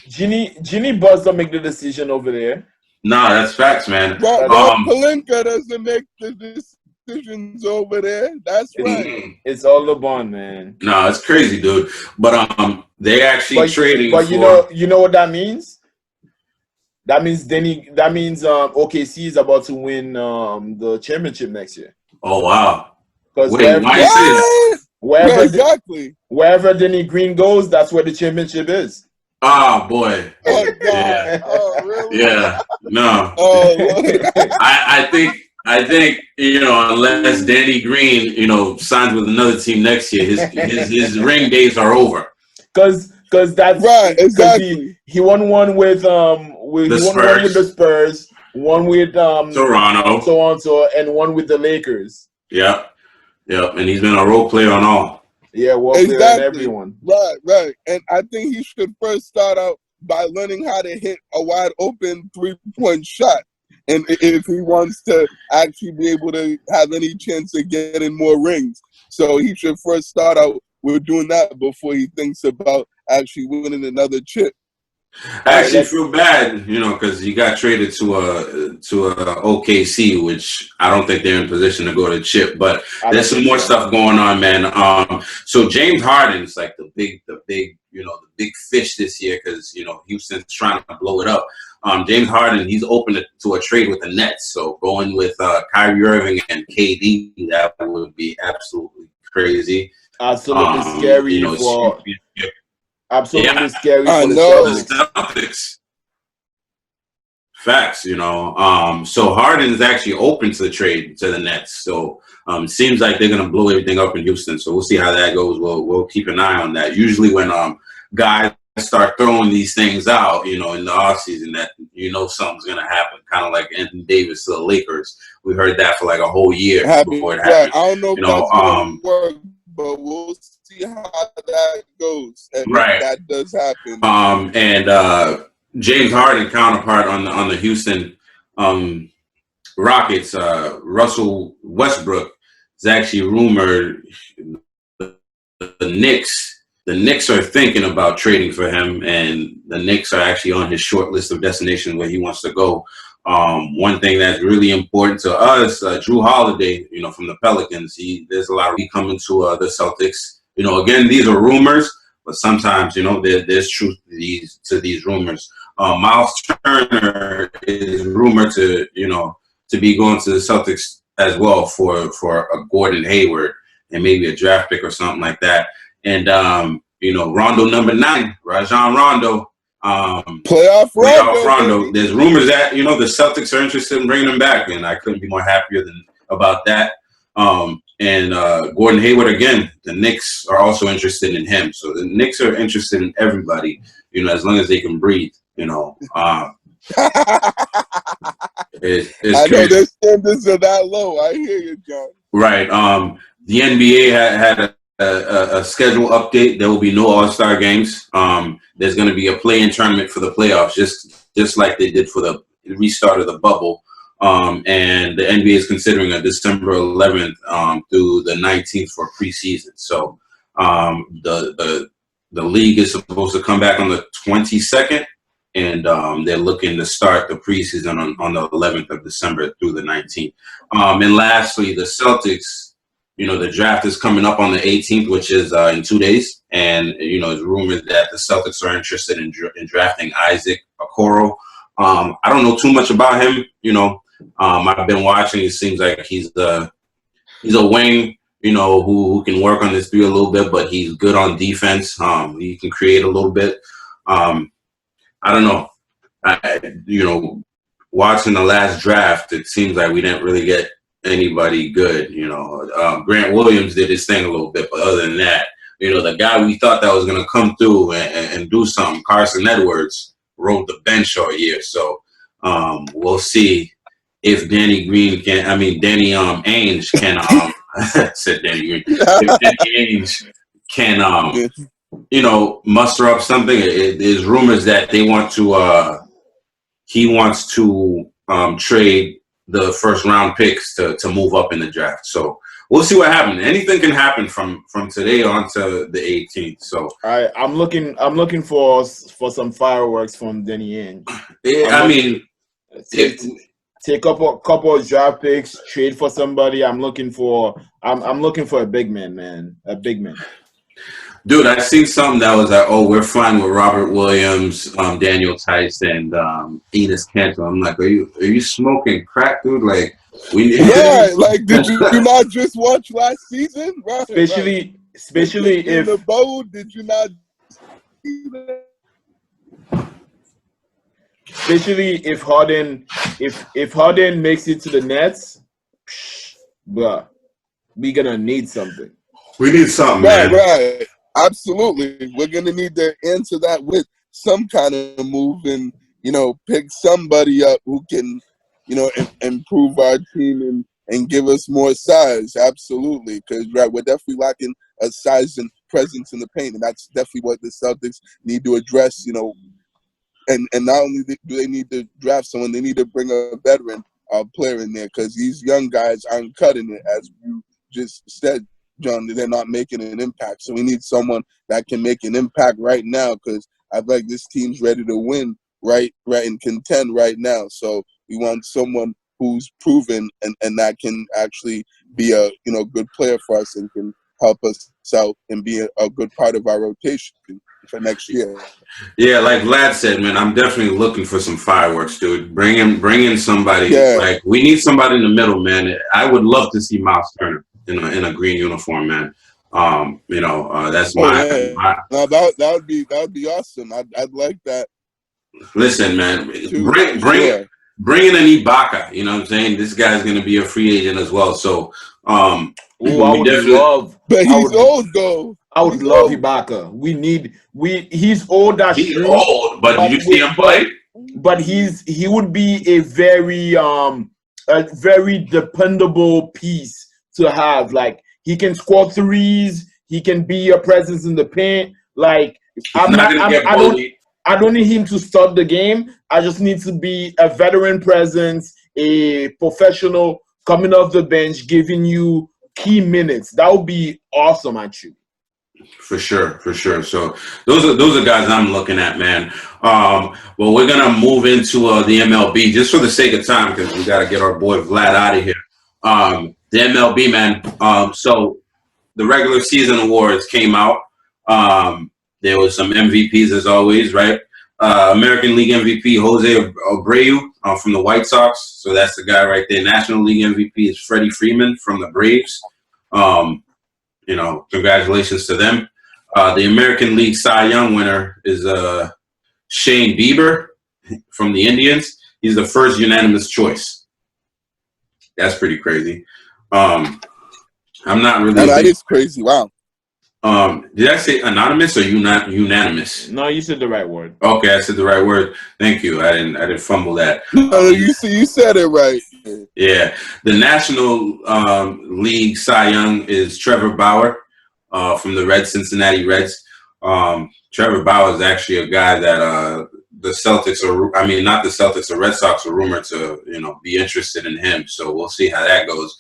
Ginny Buzz don't make the decision over there. Nah, that's facts, man. Pelinka doesn't make the decisions over there. That's right. It's all LeBron, man. No, it's crazy, dude. But they actually trading. But you know what that means? That means OKC is about to win the championship next year. Oh wow! Because wherever Denny Green goes, that's where the championship is. Oh boy! Oh God! Yeah. Oh really? Yeah. No. Oh. I think unless Danny Green signs with another team next year, his ring days are over. Because that's right. Exactly. He won one with one with the Spurs, one with Toronto, and one with the Lakers. Yep. And he's been a role player on all. Yeah, player on everyone. Right. And I think he should first start out by learning how to hit a wide open 3-point shot. And if he wants to actually be able to have any chance of getting more rings. So he should first start out with doing that before he thinks about actually winning another chip. I actually feel bad, because he got traded to a OKC, which I don't think they're in position to go to chip. But there's some more stuff going on, man. So James Harden's like the big fish this year because Houston's trying to blow it up. James Harden, he's open to a trade with the Nets. So going with Kyrie Irving and KD, that would be absolutely crazy. Absolutely scary for. Absolutely scary for the Celtics. Facts, So Harden's actually open to the trade to the Nets. So it seems like they're gonna blow everything up in Houston. So we'll see how that goes. We'll keep an eye on that. Usually when guys start throwing these things out, you know, in the offseason that you know something's gonna happen. Kind of like Anthony Davis to the Lakers. We heard that for like a whole year before it happened. I don't know if You know, that's gonna work, but we'll see how that goes. If that does happen. And James Harden, counterpart on the Houston Rockets, Russell Westbrook is actually rumored. The Knicks are thinking about trading for him, and the Knicks are actually on his short list of destinations where he wants to go. One thing that's really important to us, Drew Holiday, you know, from the Pelicans, there's a lot of coming to the Celtics. You know, again, these are rumors, but sometimes, you know, there's truth to these rumors. Miles Turner is rumored to be going to the Celtics as well for a Gordon Hayward and maybe a draft pick or something like that. And you know, Rondo number 9, Rajon Rondo. Playoff Rondo. There's rumors that, you know, the Celtics are interested in bringing him back, and I couldn't be more happier about that. And Gordon Hayward, again, the Knicks are also interested in him. So the Knicks are interested in everybody, you know, as long as they can breathe, you know. It's I know their standards are that low. I hear you, John. Right. The NBA had a schedule update. There will be no All-Star games. There's going to be a play-in tournament for the playoffs, just like they did for the restart of the bubble. And the NBA is considering a December 11th through the 19th for preseason. So the league is supposed to come back on the 22nd, and they're looking to start the preseason on the 11th of December through the 19th. And lastly, the Celtics. You know, the draft is coming up on the 18th, which is in 2 days. And, you know, it's rumored that the Celtics are interested in drafting Isaac Okoro. I don't know too much about him. You know, I've been watching. It seems like he's a wing, you know, who can work on this 3 a little bit, but he's good on defense. He can create a little bit. I don't know. You know, watching the last draft, it seems like we didn't really get anybody good, you know. Grant Williams did his thing a little bit, but other than that, you know, the guy we thought that was going to come through and do something, Carson Edwards, rode the bench all year. So we'll see if Danny Ainge can said Danny Green. If Danny Ainge can you know, muster up something. There's rumors that he wants to trade the first round picks to move up in the draft. So we'll see what happens. Anything can happen from today on to the 18th. So I'm looking for some fireworks from Danny Ainge. Take up a couple of draft picks, trade for somebody. I'm looking for a big man, man. A big man. Dude, I seen something that was like, oh, we're fine with Robert Williams, Daniel Tice, and Enes Kanter. I'm like, are you smoking crack, dude? Like, like, did you not just watch last season? Right, especially in if the bowl, did you not see that? Especially if Harden makes it to the Nets, bruh, we gonna need something. We need something, man. Right. Absolutely. We're going to need to answer that with some kind of move and, you know, pick somebody up who can, you know, improve our team and give us more size. Absolutely. Because, right, we're definitely lacking a size and presence in the paint. And that's definitely what the Celtics need to address, you know. And not only do they need to draft someone, they need to bring a veteran player in there because these young guys aren't cutting it, as you just said, John. They're not making an impact. So we need someone that can make an impact right now because I feel like this team's ready to win right, and contend right now. So we want someone who's proven and that can actually be a, you know, good player for us and can help us out and be a good part of our rotation for next year. Yeah, like Vlad said, man, I'm definitely looking for some fireworks, dude. Bring in somebody. Yeah. Like, we need somebody in the middle, man. I would love to see Miles Turner in a green uniform, man. You know, that's no, that would be awesome. I'd like that. Listen, man, bring in an Ibaka. You know what I'm saying? This guy's gonna be a free agent as well. So, I would love. But he's old though. I would love Ibaka. He's old, that's He's true. old, but did you see him play? But he would be a very dependable piece to have. Like, he can score threes, he can be a presence in the paint. Like, I don't need him to start the game. I just need to be a veteran presence, a professional coming off the bench, giving you key minutes. That would be awesome, actually. For sure. So those are guys I'm looking at, man. Well, we're gonna move into the MLB just for the sake of time because we gotta get our boy Vlad out of here. The MLB, man. So the regular season awards came out. There was some MVPs as always, right? American League MVP Jose Abreu from the White Sox. So that's the guy right there. National League MVP is Freddie Freeman from the Braves. Congratulations to them. The American League Cy Young winner is Shane Bieber from the Indians. He's the first unanimous choice. That's pretty crazy. I'm not really. That is crazy. Wow. Did I say anonymous or unanimous? No, you said the right word. Okay, I said the right word. Thank you. I didn't fumble that. You said it right. Yeah. The National League Cy Young is Trevor Bauer from the Cincinnati Reds. Trevor Bauer is actually a guy that the Celtics the Red Sox are rumored to, be interested in him. So we'll see how that goes.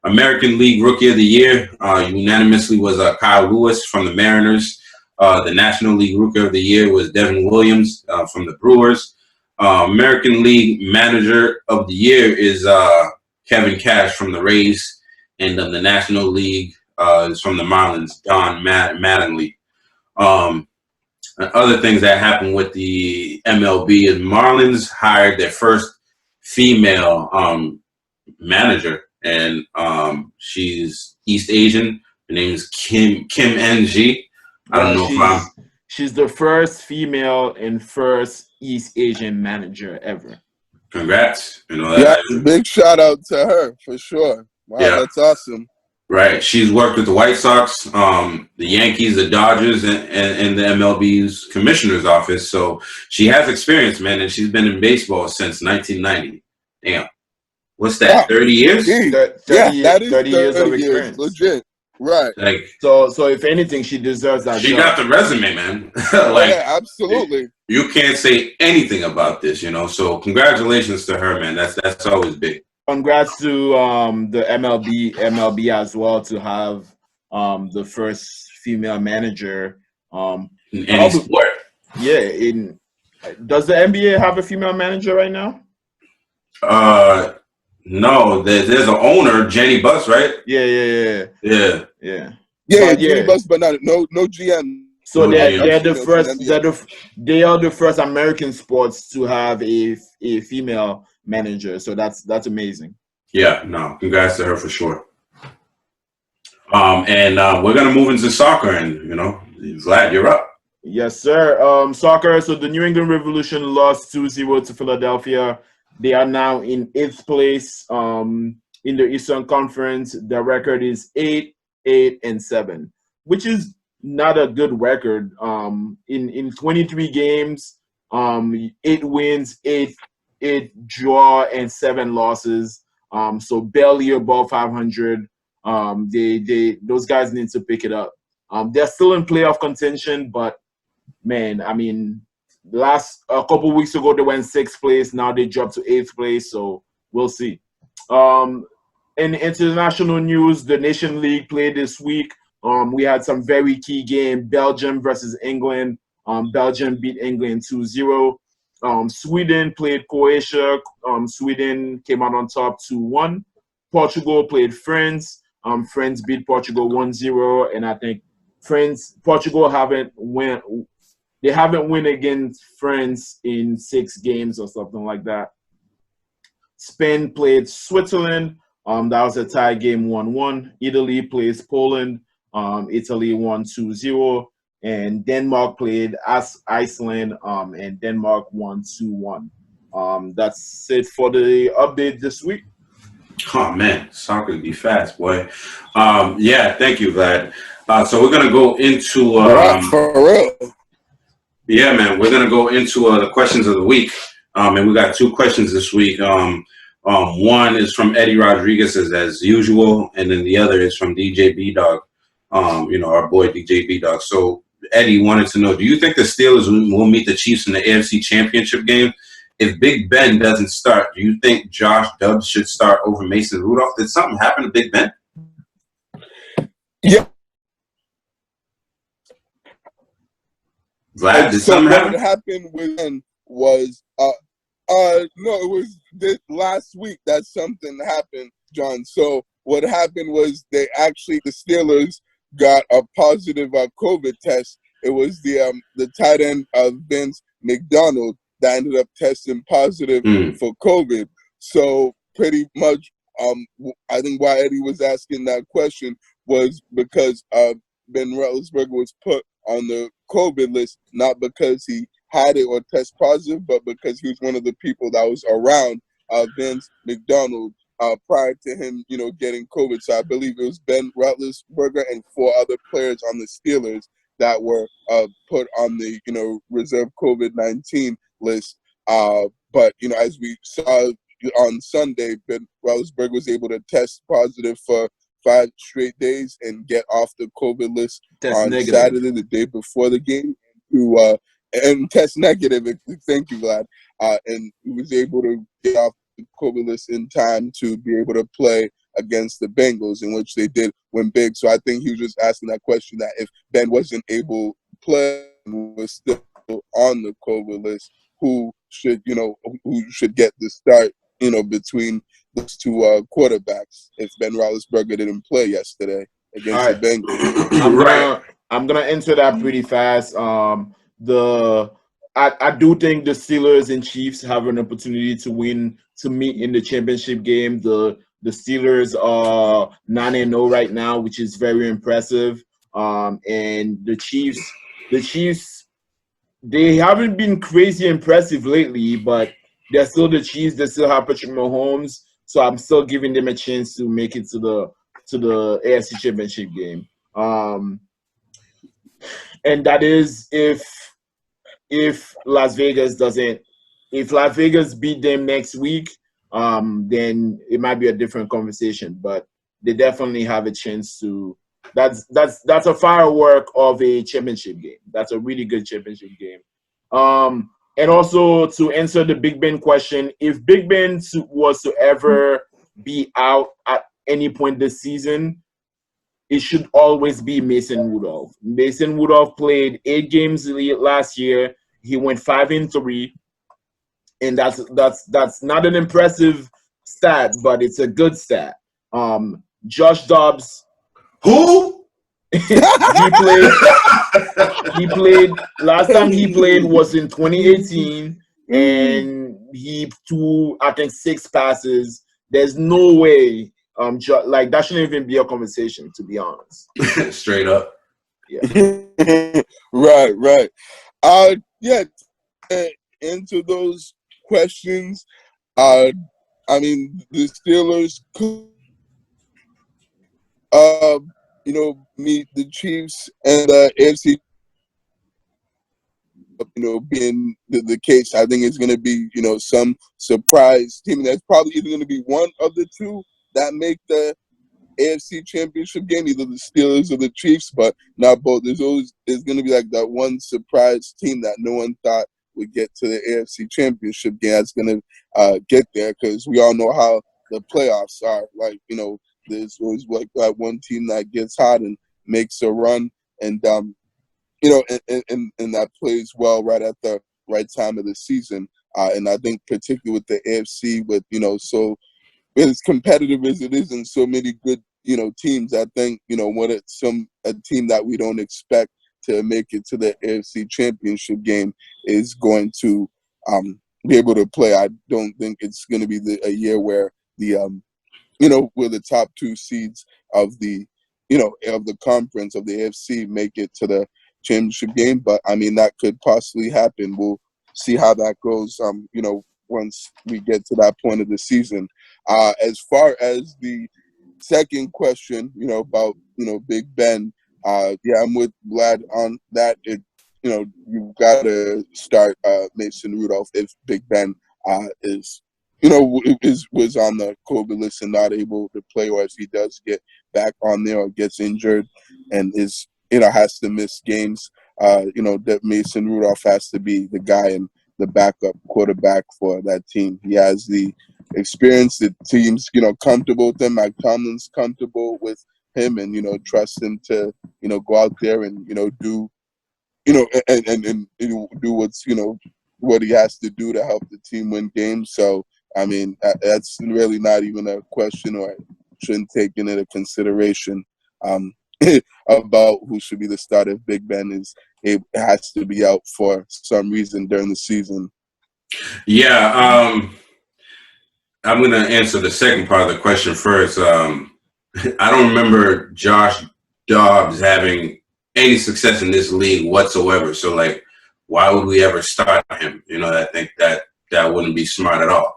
American League Rookie of the Year unanimously was Kyle Lewis from the Mariners. The National League Rookie of the Year was Devin Williams from the Brewers. American League Manager of the Year is Kevin Cash from the Rays. And then the National League is from the Marlins, Don Mattingly. Other things that happened with the MLB is Marlins hired their first female manager. And she's East Asian. Her name is Kim NG. I don't know if she's the first female and first East Asian manager ever. Congrats. Big shout out to her for sure. Wow, yeah. That's awesome. Right. She's worked with the White Sox, the Yankees, the Dodgers, and the MLB's commissioner's office. So she has experience, man, and she's been in baseball since 1990. Damn. What's that? 30 years? 30 years of experience. Legit. Right. Like, so if anything, she deserves that. She got the resume, man. Yeah, absolutely. You can't say anything about this, So congratulations to her, man. That's always big. Congrats to the MLB as well to have the first female manager. In any sport. Yeah. Does the NBA have a female manager right now? No, there's an owner, Jenny Buss, right? Yeah. Jenny Buss, but no GM. So they're the first. They are the first American sports to have a female manager. So that's amazing. Yeah, no, congrats to her for sure. And we're gonna move into soccer, and Vlad, you're up. Yes, sir. Soccer. So the New England Revolution lost 2-0 to Philadelphia. They are now in 8th place in the Eastern Conference. Their record is 8-7, which is not a good record. In 23 games, 8 wins, 8 draw, and 7 losses. So barely above 500. Those guys need to pick it up. They're still in playoff contention, but man, I mean, a couple weeks ago they went 6th place. Now they dropped to 8th place. So we'll see. In international news, the Nation League played this week. We had some very key game. Belgium versus England. Belgium beat England 2-0. Sweden played Croatia. Sweden came out on top 2-1. Portugal played France. France beat Portugal 1-0. And I think Portugal haven't won against France in 6 games or something like that. Spain played Switzerland. That was a tie game 1-1. Italy plays Poland. Italy won 2-0. And Denmark played Iceland. And Denmark won 2-1. That's it for the update this week. Oh man, soccer be fast, boy. Yeah, thank you, Vlad. So we're gonna go into for real. yeah, man. We're gonna go into the questions of the week, and we got 2 questions this week. One is from Eddie Rodriguez as usual, and then the other is from DJ B Dog. Our boy DJ B Dog. So Eddie wanted to know: do you think the Steelers will meet the Chiefs in the AFC Championship game? If Big Ben doesn't start, do you think Josh Dobbs should start over Mason Rudolph? Did something happen to Big Ben? Yeah. Vlad, did So something what happen? happened with Ben was no, it was this last week that something happened, John. So what happened was the Steelers got a positive COVID test. It was the tight end Vince McDonald that ended up testing positive for COVID. So pretty much, I think why Eddie was asking that question was because Ben Roethlisberger was put on the COVID list, not because he had it or test positive, but because he was one of the people that was around Vince McDonald prior to him, getting COVID. So I believe it was Ben Roethlisberger and 4 other players on the Steelers that were put on the, reserve COVID-19 list. But, as we saw on Sunday, Ben Roethlisberger was able to test positive for 5 straight days and get off the COVID list on negative. Saturday, the day before the game, and test negative. Thank you, Vlad. And he was able to get off the COVID list in time to be able to play against the Bengals, in which they did win big. So I think he was just asking that question, that if Ben wasn't able to play and was still on the COVID list, who should get the start, between those 2 quarterbacks if Ben Roethlisberger didn't play yesterday against the Bengals. I'm gonna answer that pretty fast. I do think the Steelers and Chiefs have an opportunity to meet in the championship game. The Steelers are 9-0 right now, which is very impressive. And the Chiefs, they haven't been crazy impressive lately, but they're still the Chiefs. They still have Patrick Mahomes, so I'm still giving them a chance to make it to the AFC Championship game. And that is if Las Vegas beat them next week, then it might be a different conversation. But they definitely have a chance to. That's a firework of a championship game. That's a really good championship game. And also to answer the Big Ben question, if Big Ben was to ever be out at any point this season, it should always be Mason Rudolph. Mason Rudolph played 8 games last year. He went 5-3, and that's not an impressive stat, but it's a good stat. Josh Dobbs, who he played last time he played was in 2018, and he threw, I think, 6 passes. There's no way. That shouldn't even be a conversation, to be honest. Straight up. Yeah. Right. Into those questions. I mean, the Steelers could, meet the Chiefs and AFC. Being the case, I think it's going to be, some surprise team. That's probably either going to be one of the 2 that make the AFC Championship game, either the Steelers or the Chiefs, but not both. There's going to be like that one surprise team that no one thought would get to the AFC Championship game that's going to get there, because we all know how the playoffs are. Like, there's always like that one team that gets hot and makes a run, and and that plays well right at the right time of the season. And I think particularly with the AFC, with so as competitive as it is and so many good teams, I think when it's a team that we don't expect to make it to the AFC Championship game is going to be able to play. I don't think it's going to be a year where where the top 2 seeds of the of the conference of the AFC make it to the championship game, but I mean that could possibly happen. We'll see how that goes. Once we get to that point of the season. As far as the second question, about Big Ben Yeah, I'm with Vlad on that. You've got to start Mason Rudolph if Big Ben is, was on the COVID list and not able to play, or if he does get back on there or gets injured and has to miss games. That Mason Rudolph has to be the guy and the backup quarterback for that team. He has the experience. The team's, comfortable with him. Mike Tomlin's comfortable with him, and trust him to go out there and do and do what he has to do to help the team win games. So I mean, that's really not even a question, or shouldn't take into consideration about who should be the starter if Big Ben has to be out for some reason during the season. Yeah, I'm going to answer the second part of the question first. I don't remember Josh Dobbs having any success in this league whatsoever. So, like, why would we ever start him? I think that wouldn't be smart at all.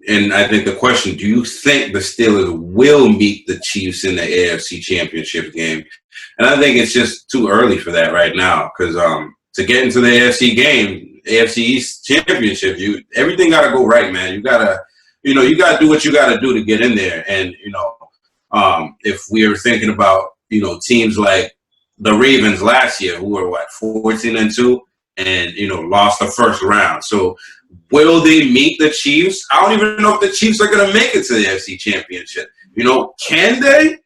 And I think the question, do you think the Steelers will meet the Chiefs in the AFC Championship game? And I think it's just too early for that right now, because to get into the AFC game, AFC East Championship, everything got to go right, man. You got to do what you got to do to get in there. And, if we are thinking about, teams like the Ravens last year, who were 14-2 and, lost the first round. So will they meet the Chiefs? I don't even know if the Chiefs are going to make it to the AFC Championship. Can they?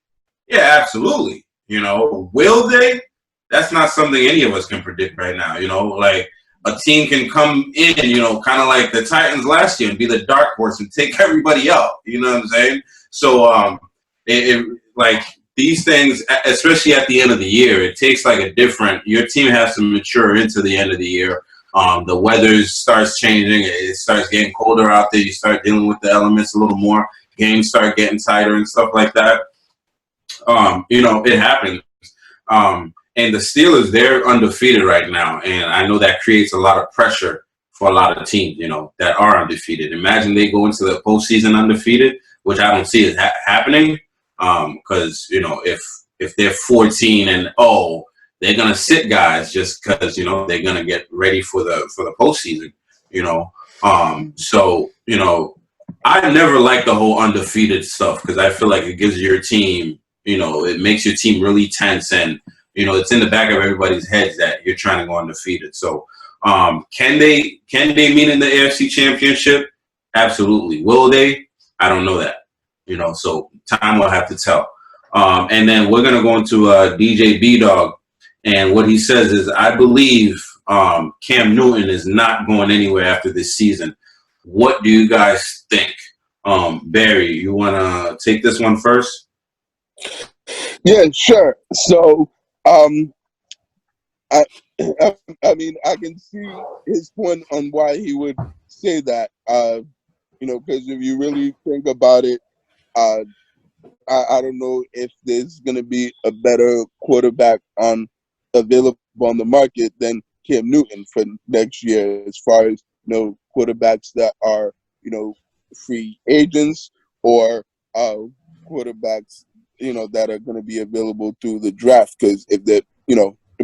Yeah, absolutely. Will they? That's not something any of us can predict right now. Like a team can come in, kind of like the Titans last year and be the dark horse and take everybody out. You know what I'm saying? So, like these things, especially at the end of the year, it takes like your team has to mature into the end of the year. The weather starts changing. It starts getting colder out there. You start dealing with the elements a little more. Games start getting tighter and stuff like that. It happens. And the Steelers, they're undefeated right now. And I know that creates a lot of pressure for a lot of teams, that are undefeated. Imagine they go into the postseason undefeated, which I don't see it happening. Because, if they're 14-0, they're going to sit guys just because, they're going to get ready for the postseason, So, I never liked the whole undefeated stuff because I feel like it gives your team, it makes your team really tense, and, it's in the back of everybody's heads that you're trying to go undefeated. So, can they meet in the AFC Championship? Absolutely. Will they? I don't know that. So time will have to tell. And then we're going to go into DJ B-Dog. And what he says is, I believe Cam Newton is not going anywhere after this season. What do you guys think? Barry, you want to take this one first? Yeah, sure. So, I mean, I can see his point on why he would say that. Because if you really think about it, I don't know if there's going to be a better quarterback available on the market than Cam Newton for next year, as far as quarterbacks that are free agents, or quarterbacks that are going to be available through the draft. Because if they're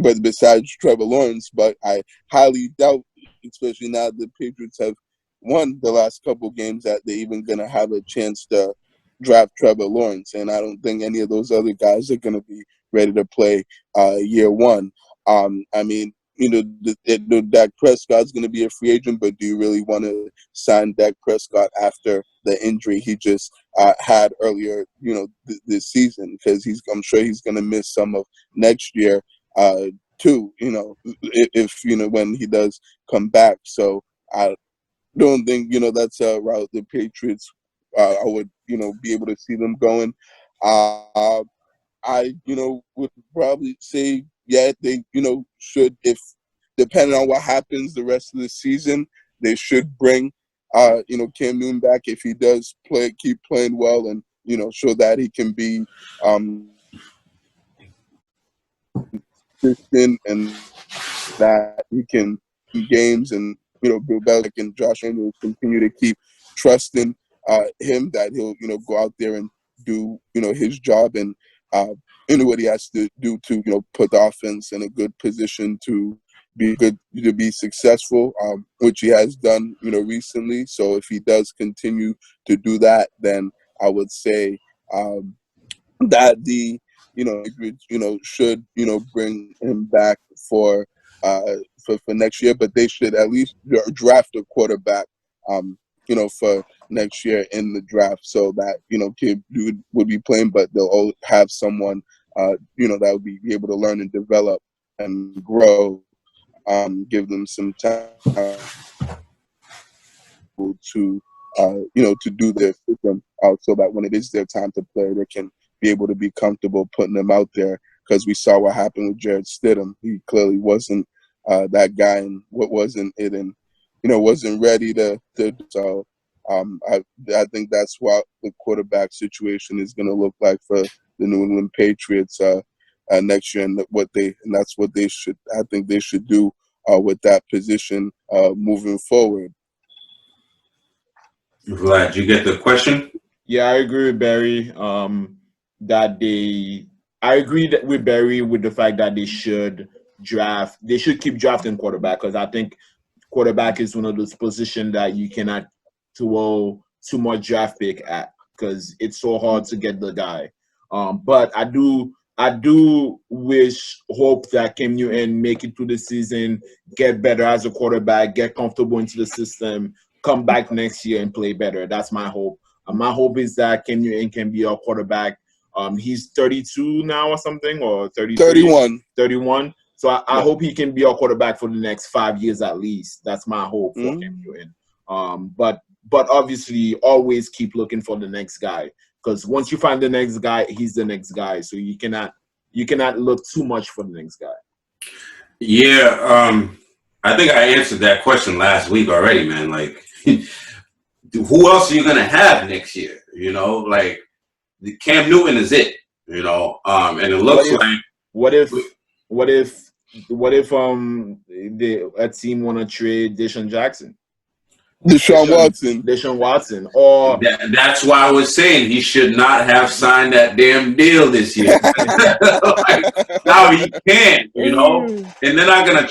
but besides Trevor Lawrence, but I highly doubt, especially now the Patriots have won the last couple games, that they're even going to have a chance to draft Trevor Lawrence. And I don't think any of those other guys are going to be ready to play year one. I mean, Dak Prescott's going to be a free agent, but do you really want to sign Dak Prescott after the injury he just had earlier, this season? Because I'm sure he's going to miss some of next year too, if when he does come back. So I don't think that's a route the Patriots I would be able to see them going. I would probably say, yeah, they should, if depending on what happens the rest of the season, they should bring Cam Newton back if he does keep playing well, and show that he can be consistent, and that he can win games, and Bill Belichick and Josh Allen will continue to keep trusting him, that he'll go out there and do his job and what he has to do to put the offense in a good position to be successful, which he has done recently. So if he does continue to do that, then I would say that the should bring him back for next year, but they should at least draft a quarterback for next year in the draft, so that kid would be playing, but they'll all have someone that would be able to learn and develop and grow, give them some time to to do their system, so that when it is their time to play, they can be able to be comfortable putting them out there. Because we saw what happened with Jared Stidham. He clearly wasn't that guy, and what wasn't it, and wasn't ready to. So I think that's what the quarterback situation is going to look like for the New England Patriots next year, and that's what they should. I think they should do with that position moving forward. Vlad, you get the question? Yeah, I agree with Barry. I agree with Barry with the fact that they should keep drafting quarterback, because I think quarterback is one of those positions that you cannot throw too much draft pick at, because it's so hard to get the guy. But I do hope that Cam Newton make it through the season, get better as a quarterback, get comfortable into the system, come back next year and play better. That's my hope. My hope is that Cam Newton can be our quarterback. He's 32 now or something, or 31. So I hope he can be our quarterback for the next 5 years at least. That's my hope for Cam Newton. But obviously, always keep looking for the next guy, because once you find the next guy, he's the next guy. So you cannot look too much for the next guy. Yeah, I think I answered that question last week already, man. Like, who else are you gonna have next year? Like, Cam Newton is it. And it looks like. What if a team want to trade Deshaun Watson, or that's why I was saying he should not have signed that damn deal this year. Like, now he can't, and they're not gonna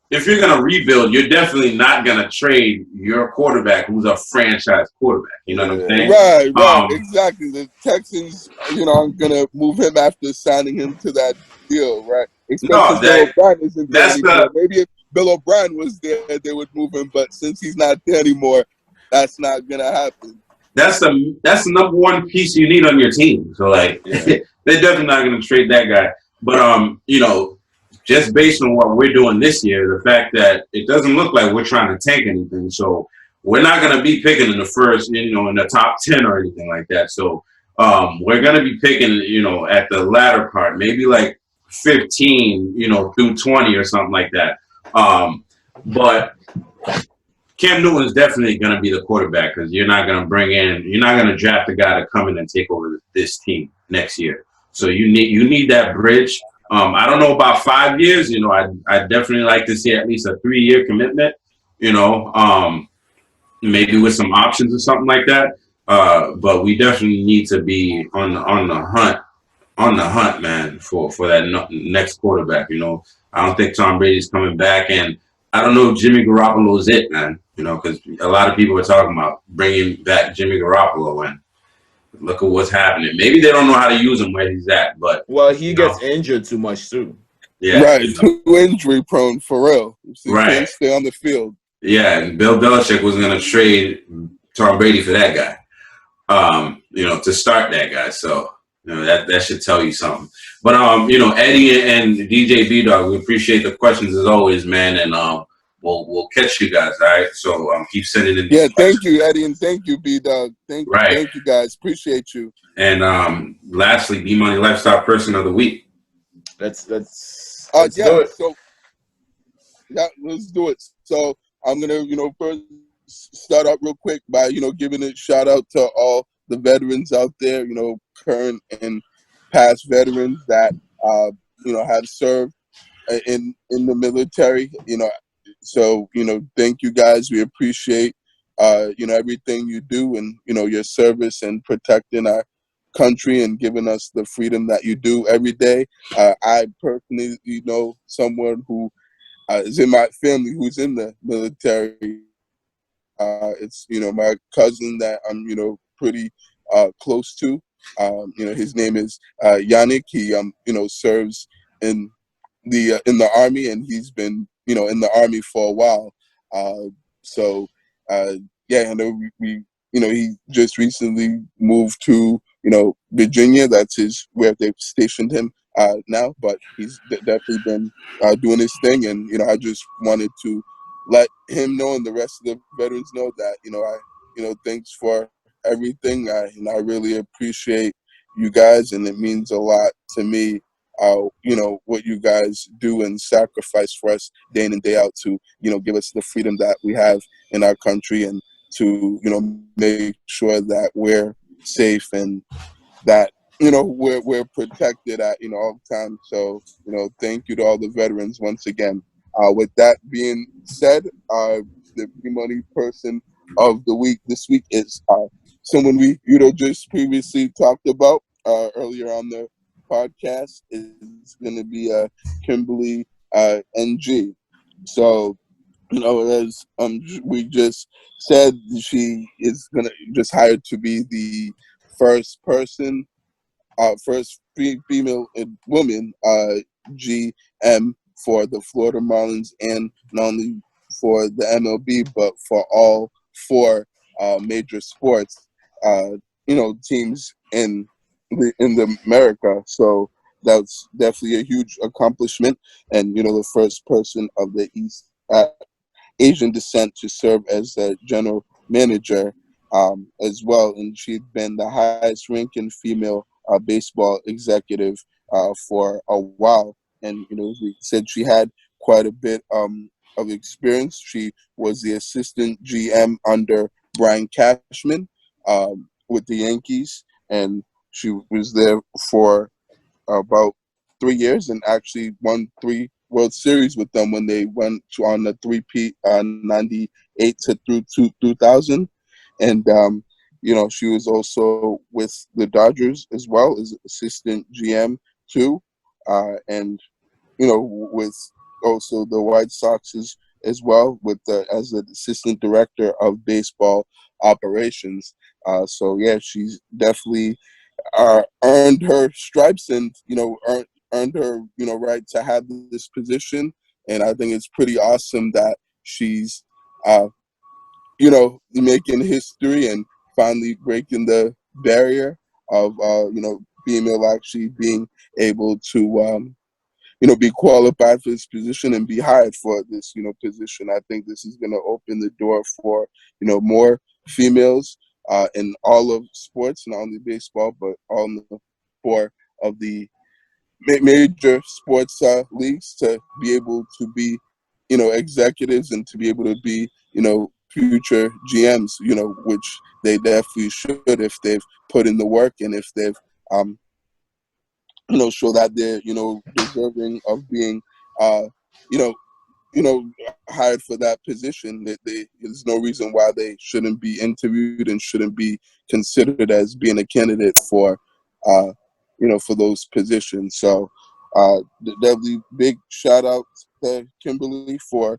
if you're gonna rebuild, you're definitely not gonna trade your quarterback who's a franchise quarterback. You know what I'm saying? Right, exactly. The Texans, aren't gonna move him after signing him to that deal, right? Especially Bill O'Brien isn't there anymore. Maybe if Bill O'Brien was there, they would move him, but since he's not there anymore, that's not gonna happen. That's the number one piece you need on your team. So they're definitely not gonna trade that guy. But just based on what we're doing this year, the fact that it doesn't look like we're trying to tank anything, so we're not going to be picking in the first, in the top 10 or anything like that. So we're going to be picking, at the latter part, maybe like 15, through 20 or something like that. But Cam Newton is definitely going to be the quarterback, because you're not going to draft a guy to come in and take over this team next year. So you need that bridge. I don't know about 5 years. I definitely like to see at least a 3-year commitment. Maybe with some options or something like that. But we definitely need to be on the hunt, man, for that next quarterback. I don't think Tom Brady's coming back, and I don't know if Jimmy Garoppolo is it, man. Because a lot of people are talking about bringing back Jimmy Garoppolo in. Look at what's happening. Maybe they don't know how to use him where he's at, but he gets injured too much too. Yeah, right. Too injury prone for real. So right, can't stay on the field. Yeah, and Bill Belichik was going to trade Tom Brady for that guy. To start that guy. So that should tell you something. But Eddie and DJ B-Dog, we appreciate the questions as always, man, and we'll catch you guys. All right, so keep sending in. Yeah, thank you, Eddie, and thank you, B-Dog. Thank you guys. Appreciate you. And lastly, B-Money Lifestyle Person of the Week. Let's do it. So let's do it. So I'm gonna first start out real quick by giving a shout out to all the veterans out there, current and past veterans that have served in the military. So thank you guys. We appreciate everything you do, and your service and protecting country and giving us the freedom that you do every day. I personally, someone who is in my family who's in the military. It's my cousin that I'm pretty close to. His name is Yannick. He serves in the army, and he's been in the army for a while. So yeah, I know we he just recently moved to Virginia. That's where they've stationed him now. But he's definitely been doing his thing, and I just wanted to let him know and the rest of the veterans know that thanks for everything. I really appreciate you guys, and it means a lot to me. What you guys do and sacrifice for us day in and day out to give us the freedom that we have in our country, and to make sure that we're safe and that we're protected at all time. So thank you to all the veterans once again. With that being said, the money person of the week this week is someone we just previously talked about earlier on the podcast. Is going to be Kimberly NG. So as we just said, she is gonna just hired to be the first person, first female woman GM for the Florida Marlins, and not only for the MLB but for all four major sports teams in the America. So that's definitely a huge accomplishment, and the first person of the East Asian descent to serve as a general manager as well. And she'd been the highest ranking female baseball executive for a while. And, we said she had quite a bit of experience. She was the assistant GM under Brian Cashman with the Yankees. And she was there for about 3 years and actually won 3 World Series with them when they went on the 3-peat 98 to through 2000. And she was also with the Dodgers as well as assistant GM too, and with also the White Sox as well with as the assistant director of baseball operations. So yeah, she's definitely earned her stripes and earned her right to have this position. And I think it's pretty awesome that she's making history and finally breaking the barrier of female actually being able to be qualified for this position and be hired for this position. I think this is going to open the door for more females in all of sports, not only baseball, but all the 4 of the major sports leagues, to be able to be executives and to be able to be future GMs, which they definitely should if they've put in the work and if they've show that they're deserving of being hired for that position. That there's no reason why they shouldn't be interviewed and shouldn't be considered as being a candidate for for those positions. So definitely big shout out to Kimberly for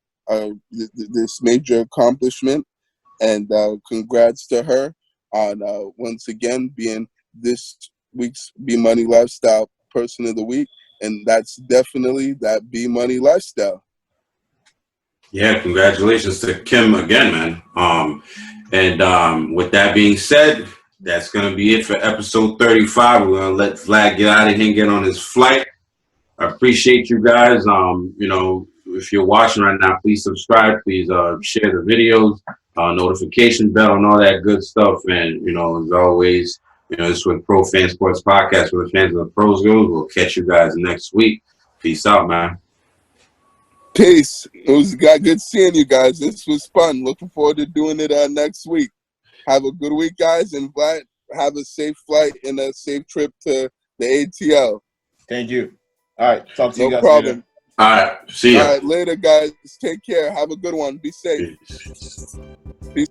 this major accomplishment, and congrats to her on once again being this week's B Money Lifestyle Person of the Week, and that's definitely that B Money Lifestyle. Yeah, congratulations to Kim again, man. And with that being said, that's gonna be it for episode 35. We're gonna let Vlad get out of here and get on his flight. I appreciate you guys. If you're watching right now, please subscribe. Please share the videos, notification bell, and all that good stuff. And as always, this was Pro Fan Sports Podcast, where the fans of the pros goes. We'll catch you guys next week. Peace out, man. Peace. It was good seeing you guys. This was fun. Looking forward to doing it next week. Have a good week, guys, and have a safe flight and a safe trip to the ATL. Thank you. All right. Talk to you guys problem. later. All right. See ya. All right. Later, guys. Take care. Have a good one. Be safe. Peace. Peace.